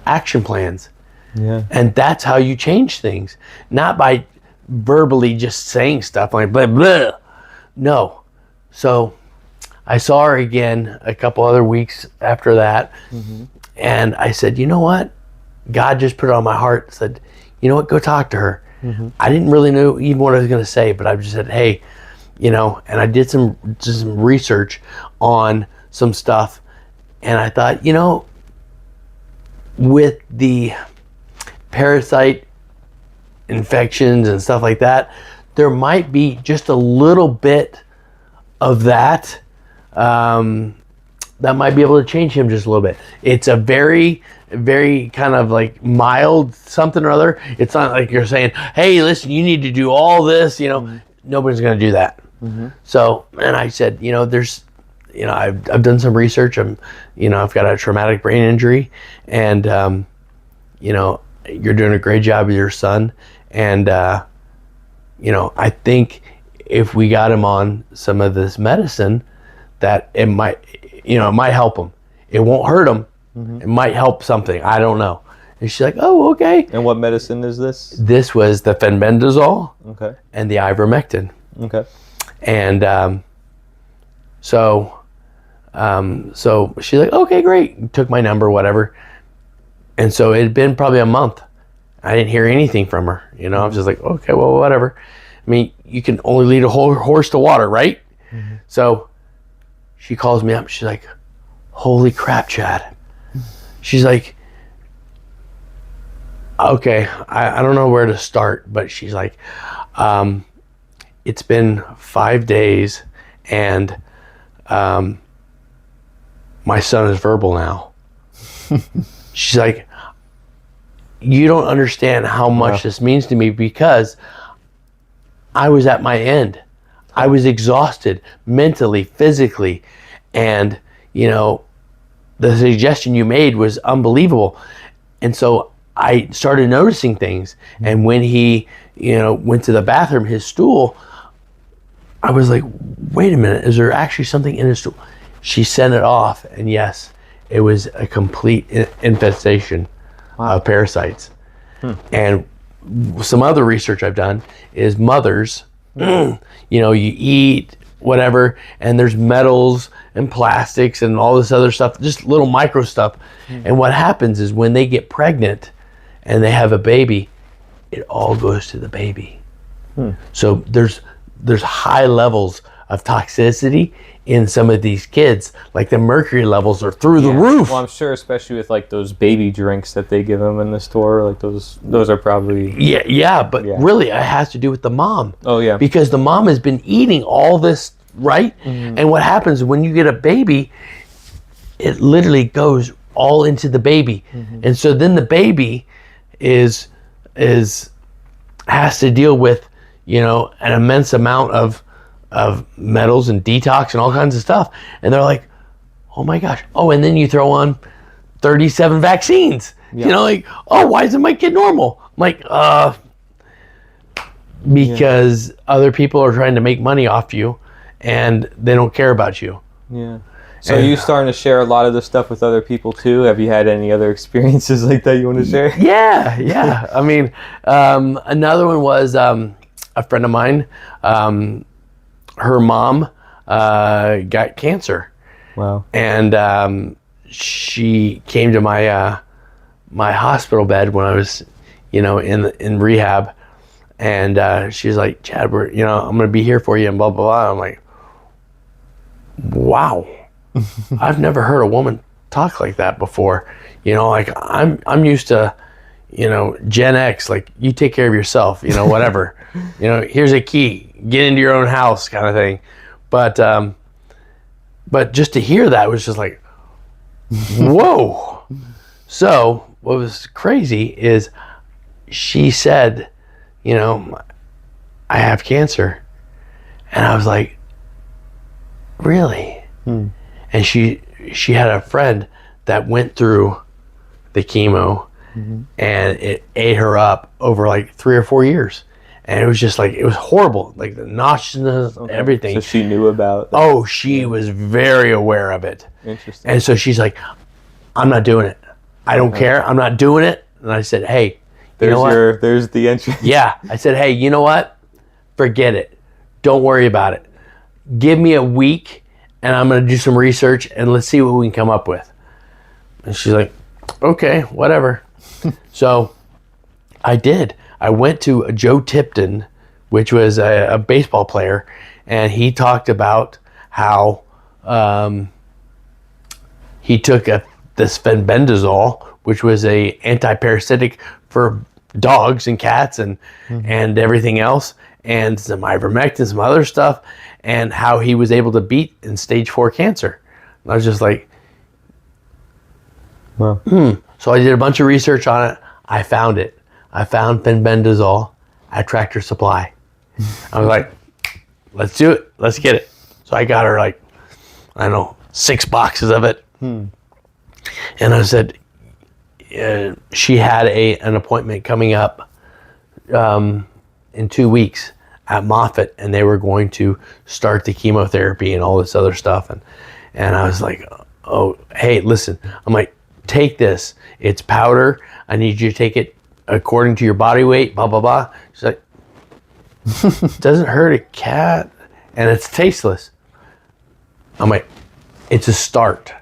Action plans. Yeah. And that's how you change things. Not by verbally just saying stuff like blah, blah. No. So I saw her again a couple other weeks after that. And I said, you know what? God just put it on my heart. Said, you know what? Go talk to her. I didn't really know even what I was going to say, but I just said, hey, you know, and I did some research on some stuff. And I thought, you know, with the parasite infections and stuff like that, there might be just a little bit of that that might be able to change him just a little bit. It's a very, very kind of like mild something or other. It's not like you're saying, hey, listen, you need to do all this, Nobody's going to do that. So, and I said, there's, I've done some research. I've got a traumatic brain injury, and, you're doing a great job with your son. And, I think if we got him on some of this medicine, that it might help him. It won't hurt him. It might help something. I don't know. And she's like, oh, okay. And what medicine is this? This was the fenbendazole and the ivermectin. Okay. And so she's like, okay, great. Took my number, whatever. And so it had been probably a month. I didn't hear anything from her. I was just like, okay, well, whatever. I mean, you can only lead a whole horse to water, right? So she calls me up. She's like, holy crap, Chad. She's like, okay, I don't know where to start, but she's like, it's been 5 days, and my son is verbal now. She's like, you don't understand how much this means to me, because I was at my end. I was exhausted mentally, physically, and the suggestion you made was unbelievable. And so I started noticing things. And when he, went to the bathroom, his stool, I was like, wait a minute, is there actually something in his stool? She sent it off, and yes, it was a complete infestation of parasites. And some other research I've done is mothers, you eat whatever, and there's metals and plastics and all this other stuff, just little micro stuff. And what happens is when they get pregnant and they have a baby, it all goes to the baby. So there's high levels of toxicity in some of these kids. Like the mercury levels are through the roof. Well, I'm sure, especially with like those baby drinks that they give them in the store, like those are probably but really it has to do with the mom. Oh yeah, because the mom has been eating all this, right? And what happens when you get a baby, it literally goes all into the baby. And so then the baby has to deal with an immense amount of metals and detox and all kinds of stuff. And they're like, oh my gosh. Oh, and then you throw on 37 vaccines. Why isn't my kid normal? I'm like, because other people are trying to make money off you, and they don't care about you. Yeah. So are you starting to share a lot of this stuff with other people too? Have you had any other experiences like that you want to share? Yeah. I mean, another one was a friend of mine. Her mom got cancer. Wow. And she came to my my hospital bed when I was, in rehab, and she's like, Chad, I'm going to be here for you, and blah blah blah. I'm like, wow. I've never heard a woman talk like that before. Like I'm used to, Gen X, like you take care of yourself, whatever. Here's a key, get into your own house kind of thing. But just to hear that was just like, whoa. So what was crazy is she said, I have cancer. And I was like, really? And she had a friend that went through the chemo, and it ate her up over like 3 or 4 years. And it was just like, it was horrible. Like the nauseousness, everything. So she knew about that. Oh, she was very aware of it. Interesting. And so she's like, I'm not doing it. I don't care. I'm not doing it. And I said, hey, there's the entry. Yeah. I said, hey, you know what? Forget it. Don't worry about it. Give me a week, and I'm going to do some research, and let's see what we can come up with. And she's like, okay, whatever. So I did. I went to Joe Tipton, which was a baseball player, and he talked about how he took this fenbendazole, which was a anti-parasitic for dogs and cats and everything else, and some ivermectin, some other stuff, and how he was able to beat in stage 4 cancer. I was just like, Well, So I did a bunch of research on it. I found it. I found fenbendazole at Tractor Supply. I was like, let's do it. Let's get it. So I got her like, I don't know, 6 boxes of it. And I said, she had an appointment coming up in 2 weeks at Moffitt, and they were going to start the chemotherapy and all this other stuff. And I was like, oh, hey, listen. I'm like, take this. It's powder. I need you to take it according to your body weight, blah, blah, blah. She's like, doesn't hurt a cat, and it's tasteless. I'm like, it's a start.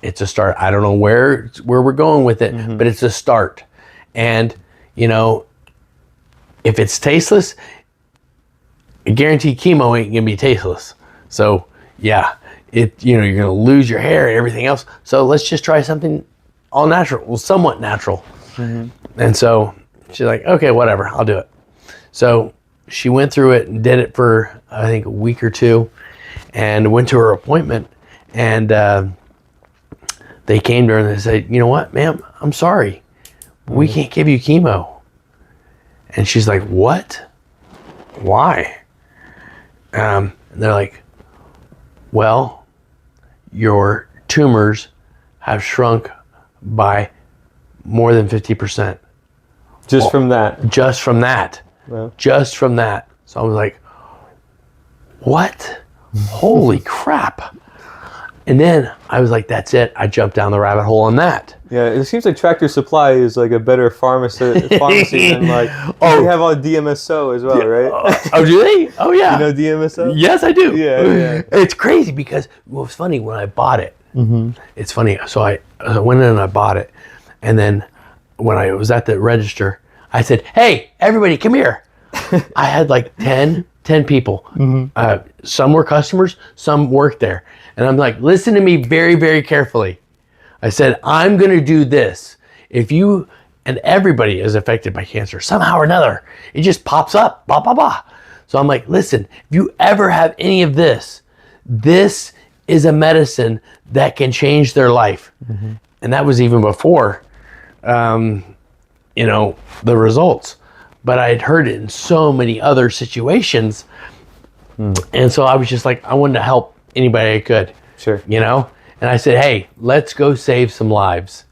It's a start. I don't know where we're going with it, but it's a start. And, you know, if it's tasteless, I guarantee chemo ain't gonna be tasteless. So yeah, you're gonna lose your hair and everything else. So let's just try something all natural, well, somewhat natural. And so she's like, okay, whatever, I'll do it. So she went through it and did it for, I think, a week or two, and went to her appointment, and they came to her and they said, you know what, ma'am, I'm sorry, we can't give you chemo. And she's like, what? Why? And they're like, well, your tumors have shrunk by more than 50%. just from that. Just from that. Well. Just from that. So I was like, what? Holy crap. And then I was like, that's it. I jumped down the rabbit hole on that. Yeah, it seems like Tractor Supply is like a better pharmacy than like, they have all DMSO as well, right? Oh, do they? Oh, yeah. You know DMSO? Yes, I do. Yeah. It's crazy because, well, it's funny when I bought it. It's funny. So I went in and I bought it. And then when I was at the register, I said, hey, everybody, come here. I had like 10 people. Some were customers, some worked there. And I'm like, listen to me very, very carefully. I said, I'm going to do this. If you, and everybody is affected by cancer somehow or another, it just pops up, blah, blah, blah. So I'm like, listen, if you ever have any of this, this is a medicine that can change their life. And that was even before, the results. But I had heard it in so many other situations. And so I was just like, I wanted to help anybody I could. Sure. And I said, hey, let's go save some lives.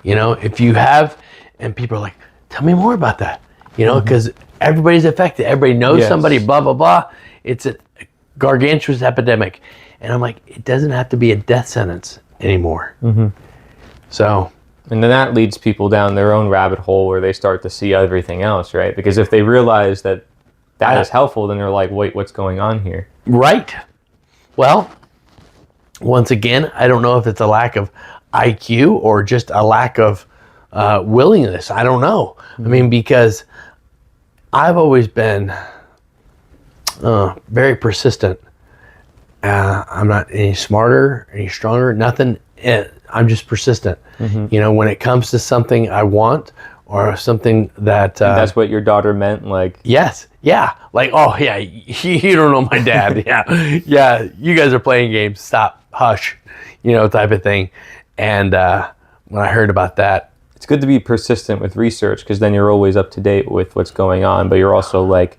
If you have, and people are like, tell me more about that. Because everybody's affected. Everybody knows somebody, blah, blah, blah. It's a gargantuous epidemic. And I'm like, it doesn't have to be a death sentence anymore. So. And then that leads people down their own rabbit hole where they start to see everything else, right? Because if they realize that is helpful, then they're like, wait, what's going on here? Right. Well, once again, I don't know if it's a lack of IQ or just a lack of willingness. I don't know. I mean, because I've always been very persistent. I'm not any smarter, any stronger, nothing. I'm just persistent. When it comes to something I want or something that... that's what your daughter meant? Like... Yes. Yeah. Like, oh, yeah, you don't know my dad. Yeah, you guys are playing games. Stop. Hush. Type of thing. And when I heard about that... It's good to be persistent with research because then you're always up to date with what's going on, but you're also like...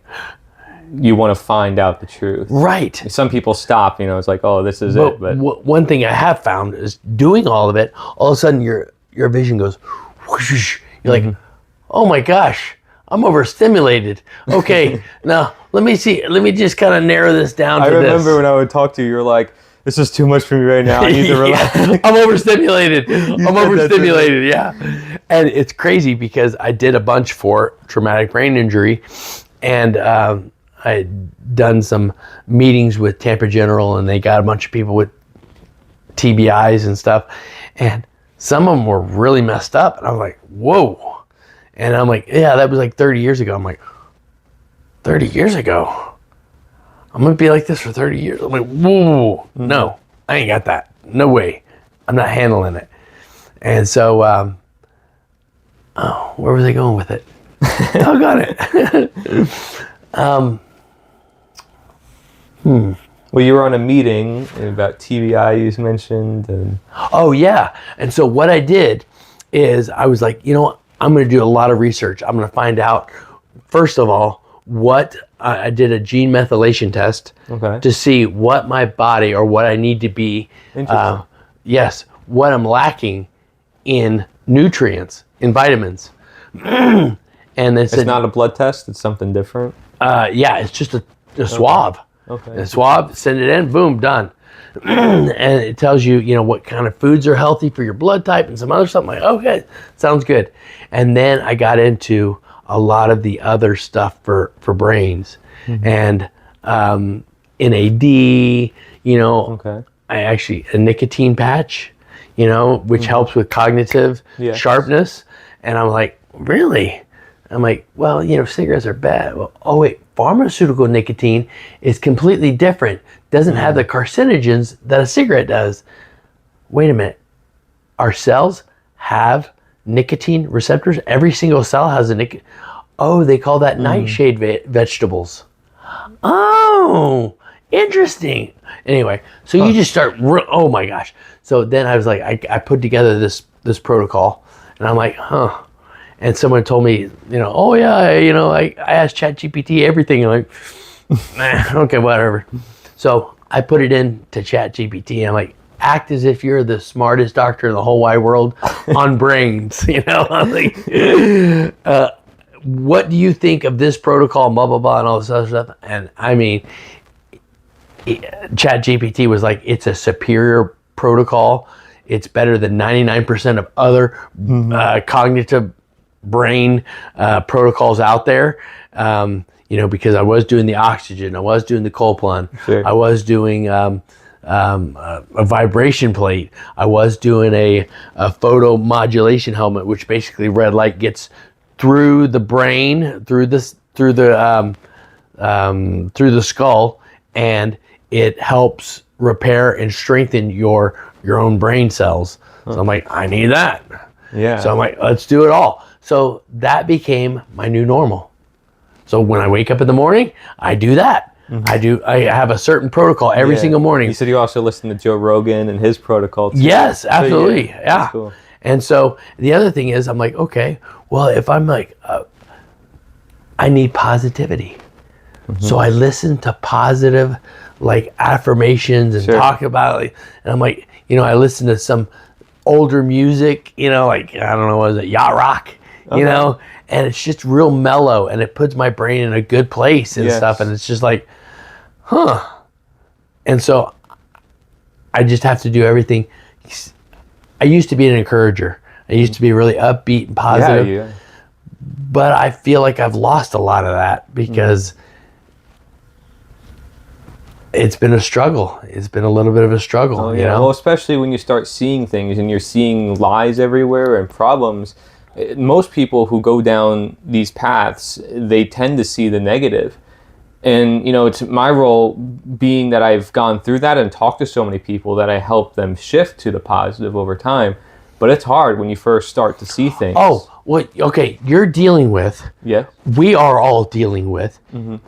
You want to find out the truth. Right. Some people stop, it's like, oh, this is it. But one thing I have found is doing all of it, all of a sudden your vision goes whoosh. You're like, oh my gosh, I'm overstimulated. Okay, now let me see. Let me just kind of narrow this down to this. I remember when I would talk to you, you're like, this is too much for me right now. I need to relax. I'm overstimulated. Yeah. And it's crazy because I did a bunch for traumatic brain injury, and I had done some meetings with Tampa General, and they got a bunch of people with TBIs and stuff. And some of them were really messed up. And I was like, whoa. And I'm like, yeah, that was like 30 years ago. I'm like, 30 years ago? I'm going to be like this for 30 years. I'm like, whoa, no, I ain't got that. No way. I'm not handling it. And so, where was I going with it? Doggone it. Well, you were on a meeting about TBI you mentioned. And... Oh, yeah. And so what I did is I was like, you know what? I'm going to do a lot of research. I'm going to find out, first of all, what I did a gene methylation test to see what my body or what I need to be, what I'm lacking in nutrients, in vitamins. And then it's not a blood test, it's something different? It's just a swab. Okay. A swab, send it in, boom, done. And it tells you, what kind of foods are healthy for your blood type and some other stuff. I'm like, okay, sounds good. And then I got into a lot of the other stuff for brains. And NAD, I actually, a nicotine patch, which helps with cognitive sharpness. And I'm like, really? I'm like, well, cigarettes are bad. Well, oh wait, pharmaceutical nicotine is completely different. Doesn't have the carcinogens that a cigarette does. Wait a minute. Our cells have nicotine receptors. Every single cell has a nicotine. Oh, they call that nightshade vegetables. Oh, interesting. Anyway, so you just start, oh my gosh. So then I was like, I put together this protocol, and I'm like, huh. And someone told me, oh yeah, I asked ChatGPT everything. I'm like, nah, okay, whatever. So I put it into ChatGPT, and I'm like, act as if you're the smartest doctor in the whole wide world on brains. I'm like, what do you think of this protocol, blah, blah, blah, and all this other stuff? And I mean, ChatGPT was like, it's a superior protocol. It's better than 99% of other cognitive brain protocols out there. Because I was doing the oxygen, I was doing the cold plunge, I was doing a vibration plate, I was doing a photo modulation helmet, which basically red light gets through the brain, through the skull, and it helps repair and strengthen your own brain cells. So I'm like, I need that. Yeah. So I'm like, let's do it all. So that became my new normal. So when I wake up in the morning, I do that. I have a certain protocol every single morning. You said you also listen to Joe Rogan and his protocol too. Yes, absolutely. So, yeah. Cool. And so the other thing is, I'm like, okay, well, if I'm like, I need positivity. So I listen to positive, like, affirmations and talk about it. And I'm like, I listen to some older music, like, I don't know, what is it, yacht rock, and it's just real mellow, and it puts my brain in a good place and stuff. And it's just like, huh. And so I just have to do everything. I used to be an encourager. I used to be really upbeat and positive. Yeah. But I feel like I've lost a lot of that because it's been a struggle. It's been a little bit of a struggle. Oh, yeah. Well, especially when you start seeing things and you're seeing lies everywhere and problems. Most people who go down these paths, they tend to see the negative. And, it's my role being that I've gone through that and talked to so many people that I help them shift to the positive over time. But it's hard when you first start to see things. Oh, okay. You're dealing with, we are all dealing with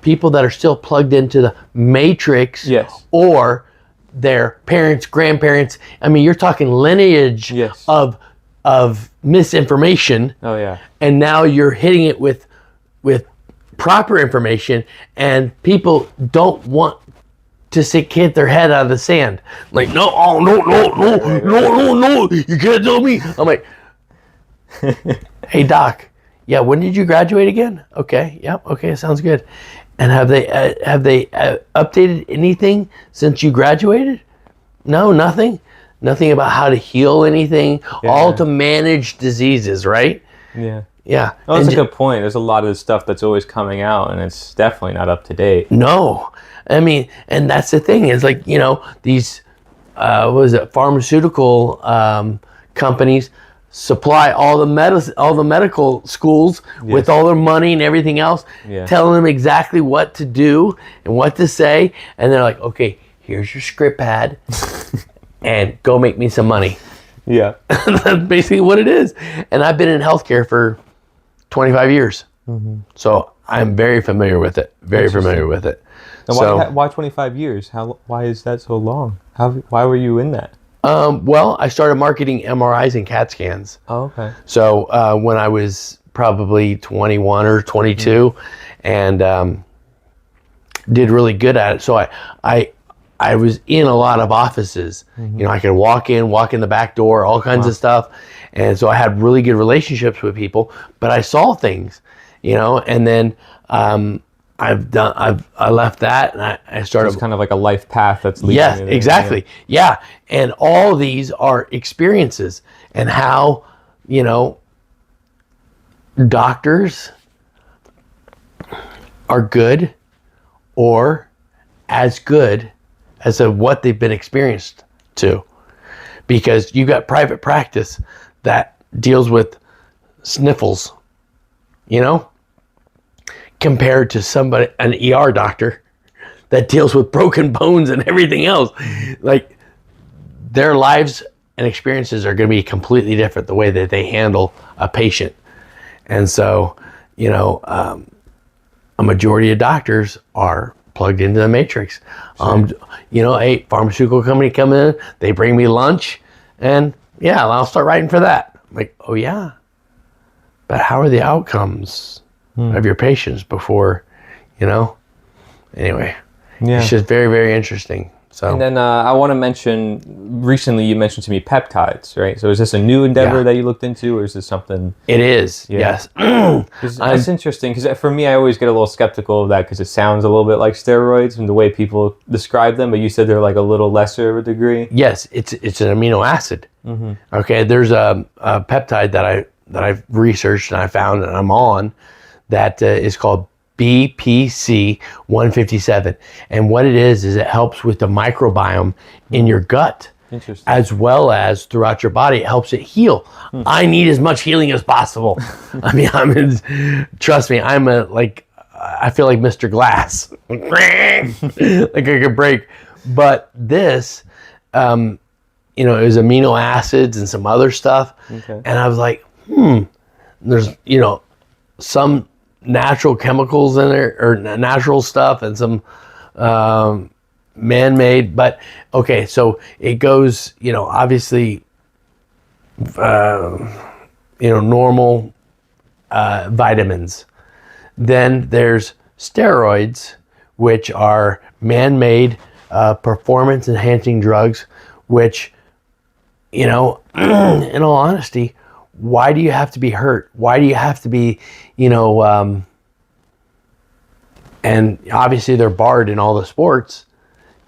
people that are still plugged into the matrix or their parents, grandparents. I mean, you're talking lineage of misinformation. Oh, yeah. And now you're hitting it with proper information, and people don't want to hit their head out of the sand. Like, no, you can't tell me. I'm like, hey, doc, when did you graduate again? Okay, okay, sounds good. And have they updated anything since you graduated? No, nothing. Nothing about how to heal anything. All to manage diseases, right? Yeah. Yeah. Oh, that's a good point. There's a lot of stuff that's always coming out, and it's definitely not up to date. No. I mean, and that's the thing. Is like, these, pharmaceutical companies supply all the medical schools with all their money and everything else, telling them exactly what to do and what to say. And they're like, okay, here's your script pad and go make me some money. Yeah. That's basically what it is. And I've been in healthcare for 25 years. So I'm very familiar with it. Very familiar with it. And So, why 25 years? Why is that so long? Why were you in that? well, I started marketing MRIs and CAT scans. Oh, okay. So when I was probably 21 or 22, and did really good at it. So I was in a lot of offices. You know, I could walk in the back door, all kinds of stuff. And so I had really good relationships with people, but I saw things, you know, and then I left that and I started. It's kind of like a life path that's leading Yes, you there. exactly. Yeah. And all these are experiences, and how, you know, doctors are good or as good as what they've been experienced to. Because you've got private practice that deals with sniffles, you know, compared to an ER doctor that deals with broken bones and everything else. Like, their lives and experiences are going to be completely different, the way that they handle a patient. And so, you know, a majority of doctors are plugged into the matrix. Sure. You know, a pharmaceutical company come in, they bring me lunch, and yeah, I'll start writing for that. I'm like, oh yeah, but how are the outcomes of your patients before, you know? Anyway, it's just very, very interesting. So, and then I want to mention, recently you mentioned to me peptides, right? So is this a new endeavor that you looked into, or is this something? It is, yes. That's interesting, because for me, I always get a little skeptical of that, because it sounds a little bit like steroids and the way people describe them, but you said they're like a little lesser of a degree. Yes, it's an amino acid. Okay, there's a peptide that I've researched and I found and I'm on that is called BPC 157, and what it is it helps with the microbiome in your gut, as well as throughout your body. It helps it heal. I need as much healing as possible. I mean, trust me, I feel like Mr. Glass, like I could break. But this, you know, it was amino acids and some other stuff, and I was like, there's, you know, some natural chemicals in there, or natural stuff, and some man-made. But okay, so it goes, you know, obviously, you know, normal vitamins. Then there's steroids, which are man-made performance-enhancing drugs, which, you know, in all honesty, why do you have to be hurt? Why do you have to be, you know, and obviously they're barred in all the sports,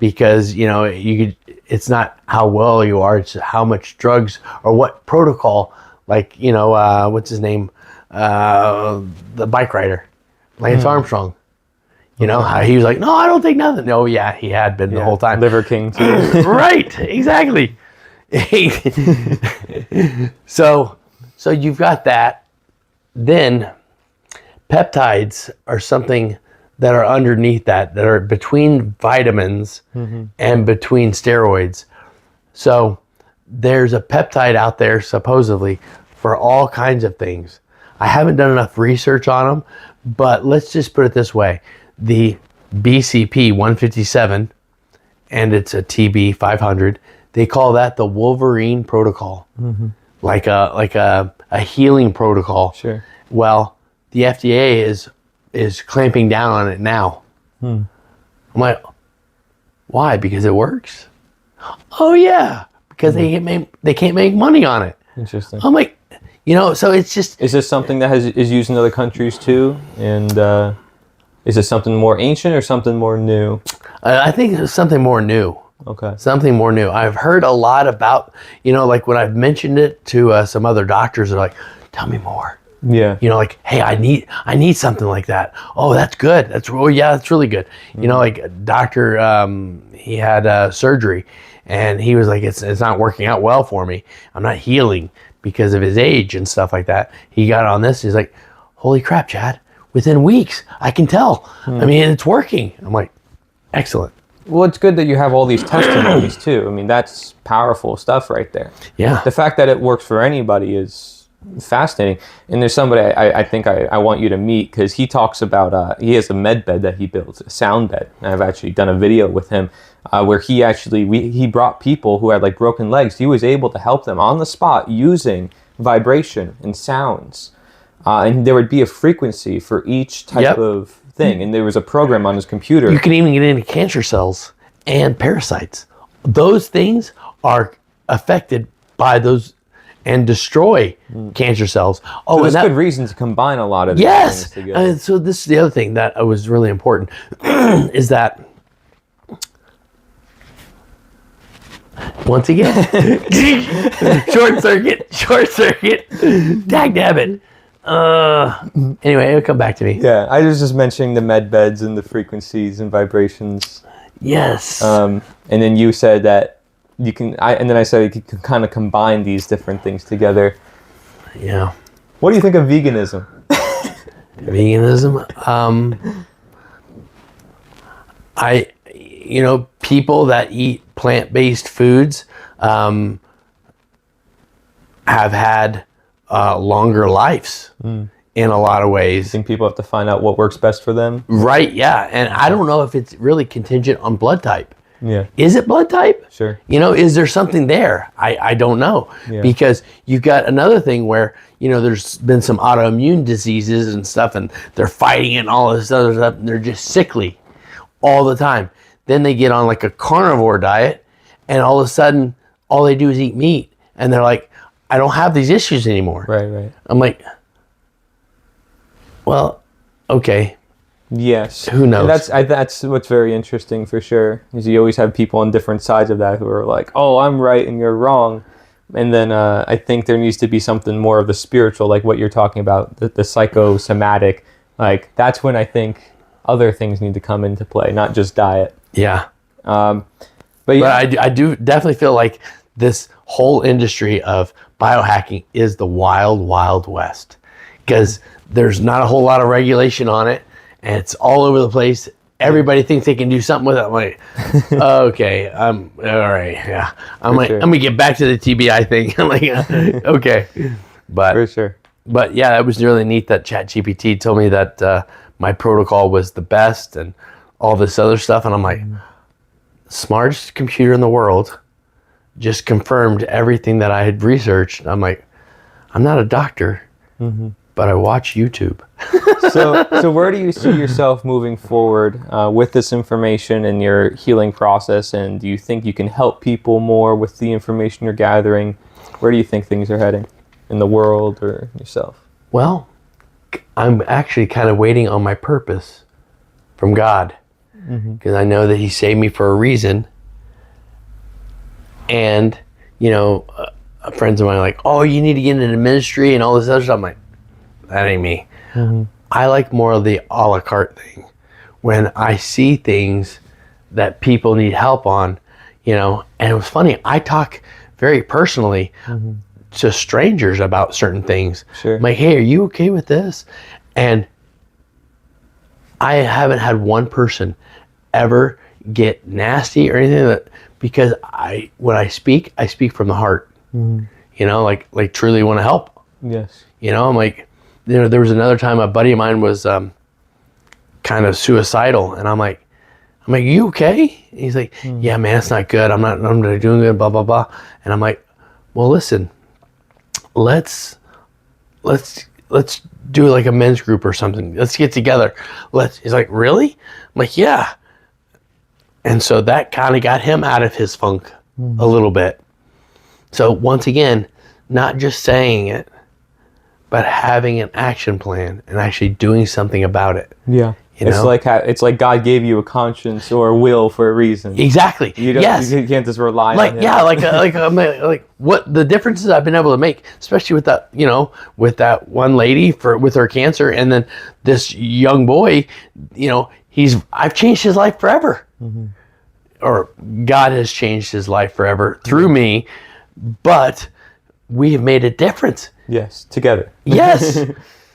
because, you know, it's not how well you are, it's how much drugs or what protocol, like, you know, what's his name? The bike rider, Lance Armstrong. You know, how he was like, no, I don't take nothing. No, yeah, he had been the whole time. Liver King too. Right, exactly. So you've got that. Then peptides are something that are underneath that are between vitamins and between steroids. So there's a peptide out there supposedly for all kinds of things. I haven't done enough research on them, but let's just put it this way. The BCP 157, and it's a TB 500, they call that the Wolverine protocol. Like a healing protocol. Sure. Well, the FDA is clamping down on it now. I'm like, why? Because it works? Oh yeah, because they can't make money on it. Interesting. I'm like, you know, so it's just. Is this something that is used in other countries too? And is it something more ancient or something more new? I think it's something more new. Okay. Something more new. I've heard a lot about, you know, like when I've mentioned it to some other doctors, they're like, tell me more. Yeah. You know, like, hey, I need something like that. Oh, that's good. That's really good. You know, like doctor, he had surgery, and he was like, it's not working out well for me. I'm not healing because of his age and stuff like that. He got on this. He's like, holy crap, Chad. Within weeks, I can tell. I mean, it's working. I'm like, excellent. Well, it's good that you have all these testimonies too. I mean, that's powerful stuff right there. Yeah. The fact that it works for anybody is Fascinating. And there's somebody I think I want you to meet, because he talks about, he has a med bed that he builds, a sound bed. And I've actually done a video with him where he brought people who had like broken legs. He was able to help them on the spot using vibration and sounds. And there would be a frequency for each type of thing. And there was a program on his computer. You can even get into cancer cells and parasites. Those things are affected by those and destroy cancer cells. Oh, so there's good reason to combine a lot of these things together. And so this is the other thing that was really important is that once again, short circuit, dag nabbit. Anyway, it'll come back to me. Yeah, I was just mentioning the med beds and the frequencies and vibrations. Yes. And then you said that you can, and then I said you can kind of combine these different things together. Yeah. What do you think of veganism? Veganism? People that eat plant-based foods have had longer lives in a lot of ways. I think people have to find out what works best for them. Right, yeah. And I don't know if it's really contingent on blood type. Yeah. Is it blood type? Sure. Is there something there? I don't know. Yeah. Because you've got another thing where, there's been some autoimmune diseases and stuff, and they're fighting it and all this other stuff, and they're just sickly all the time. Then they get on like a carnivore diet, and all of a sudden, all they do is eat meat. And they're like, I don't have these issues anymore. Right. I'm like, well, okay. Yes. Who knows? That's what's very interesting for sure, is you always have people on different sides of that who are like, oh, I'm right and you're wrong. And then I think there needs to be something more of the spiritual, like what you're talking about, the psychosomatic. Like, that's when I think other things need to come into play, not just diet. Yeah. But I do definitely feel like this whole industry of biohacking is the wild, wild west, because there's not a whole lot of regulation on it. And it's all over the place. Everybody thinks they can do something with it. I'm like, okay, all right, yeah. I'm gonna get back to the TBI thing. I'm like, okay, but for sure. But yeah, that was really neat that ChatGPT told me that my protocol was the best and all this other stuff, and I'm like, smartest computer in the world just confirmed everything that I had researched. I'm like, I'm not a doctor, but I watch YouTube. So where do you see yourself moving forward with this information and your healing process? And do you think you can help people more with the information you're gathering? Where do you think things are heading in the world or yourself? Well, I'm actually kind of waiting on my purpose from God, because I know that He saved me for a reason. And, friends of mine are like, oh, you need to get into the ministry and all this other stuff. I'm like, that ain't me. I like more of the a la carte thing. When I see things that people need help on, and it was funny, I talk very personally to strangers about certain things. Sure. I'm like, hey, are you okay with this? And I haven't had one person ever get nasty or anything, because when I speak from the heart. Like truly want to help. Yes. I'm like, there was another time a buddy of mine was kind of suicidal, and I'm like, you okay? And he's like, yeah, man, it's not good. I'm not doing good, blah, blah, blah. And I'm like, well, listen, let's do like a men's group or something. Let's get together. He's like, really? I'm like, yeah. And so that kind of got him out of his funk a little bit. So once again, not just saying it, but having an action plan and actually doing something about it. Yeah. It's like God gave you a conscience or a will for a reason. Exactly. You can't just rely on Him. Yeah, like what the differences I've been able to make, especially with that, with that one lady with her cancer, and then this young boy, I've changed his life forever. Or God has changed his life forever through me, but we have made a difference. Yes, together. Yes,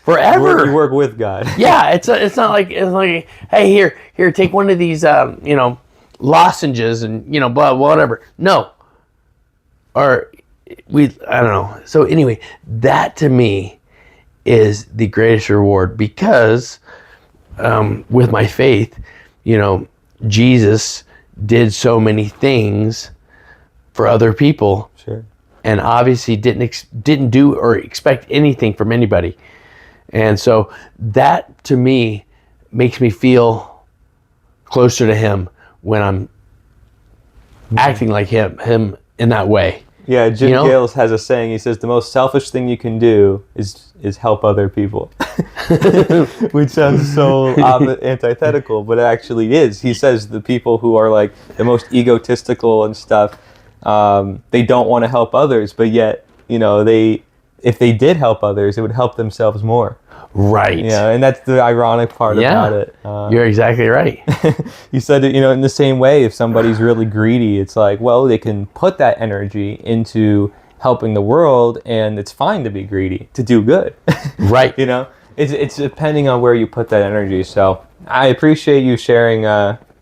forever. You work with God. Yeah, it's not like hey, here, take one of these lozenges and blah, whatever. No, or I don't know. So anyway, that to me is the greatest reward, because with my faith, Jesus did so many things for other people. Sure. And obviously didn't do or expect anything from anybody. And so that to me makes me feel closer to him when I'm acting like him in that way. Yeah, Jim Gales has a saying. He says the most selfish thing you can do is help other people, which sounds so antithetical, but it actually is. He says the people who are like the most egotistical and stuff, they don't want to help others, but yet if they did help others, it would help themselves more. Right. Yeah, and that's the ironic part about it. You're exactly right. You said it, in the same way, if somebody's really greedy, it's like, well, they can put that energy into helping the world, and it's fine to be greedy, to do good. Right. It's depending on where you put that energy. So I appreciate you sharing,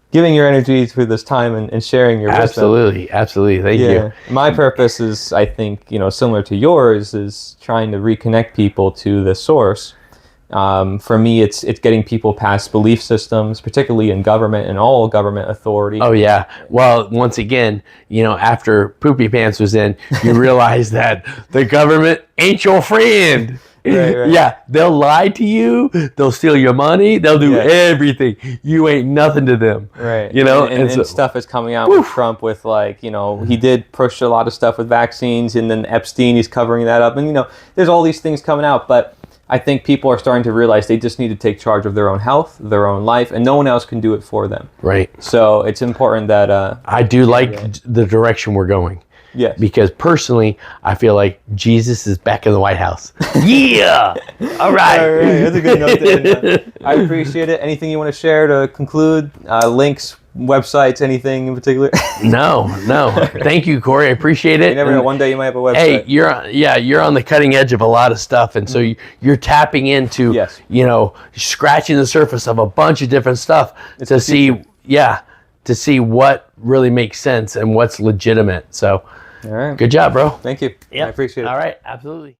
giving your energy through this time and sharing your wisdom. Absolutely. Thank you. My purpose is, I think, similar to yours, is trying to reconnect people to the source. For me, it's getting people past belief systems, particularly in government and all government authority. Oh yeah. Well, once again, after Poopy Pants was in, you realize that the government ain't your friend. Right. Yeah, they'll lie to you. They'll steal your money. They'll do everything. You ain't nothing to them. Right. And so, stuff is coming out with Trump with he did push a lot of stuff with vaccines, and then Epstein, he's covering that up. And, there's all these things coming out, but I think people are starting to realize they just need to take charge of their own health, their own life, and no one else can do it for them. Right. So it's important that... I do like the direction we're going. Yes. Because personally, I feel like Jesus is back in the White House. Yeah! All right. All right. That's a good note to end on. I appreciate it. Anything you want to share to conclude? Links, websites, anything in particular? No. Thank you, Corey. I appreciate it. You never know. One day you might have a website. Hey, you're on the cutting edge of a lot of stuff, and so you're tapping into, scratching the surface of a bunch of different stuff to see what really makes sense and what's legitimate. So, all right. Good job, bro. Thank you. Yep. I appreciate it. All right, absolutely.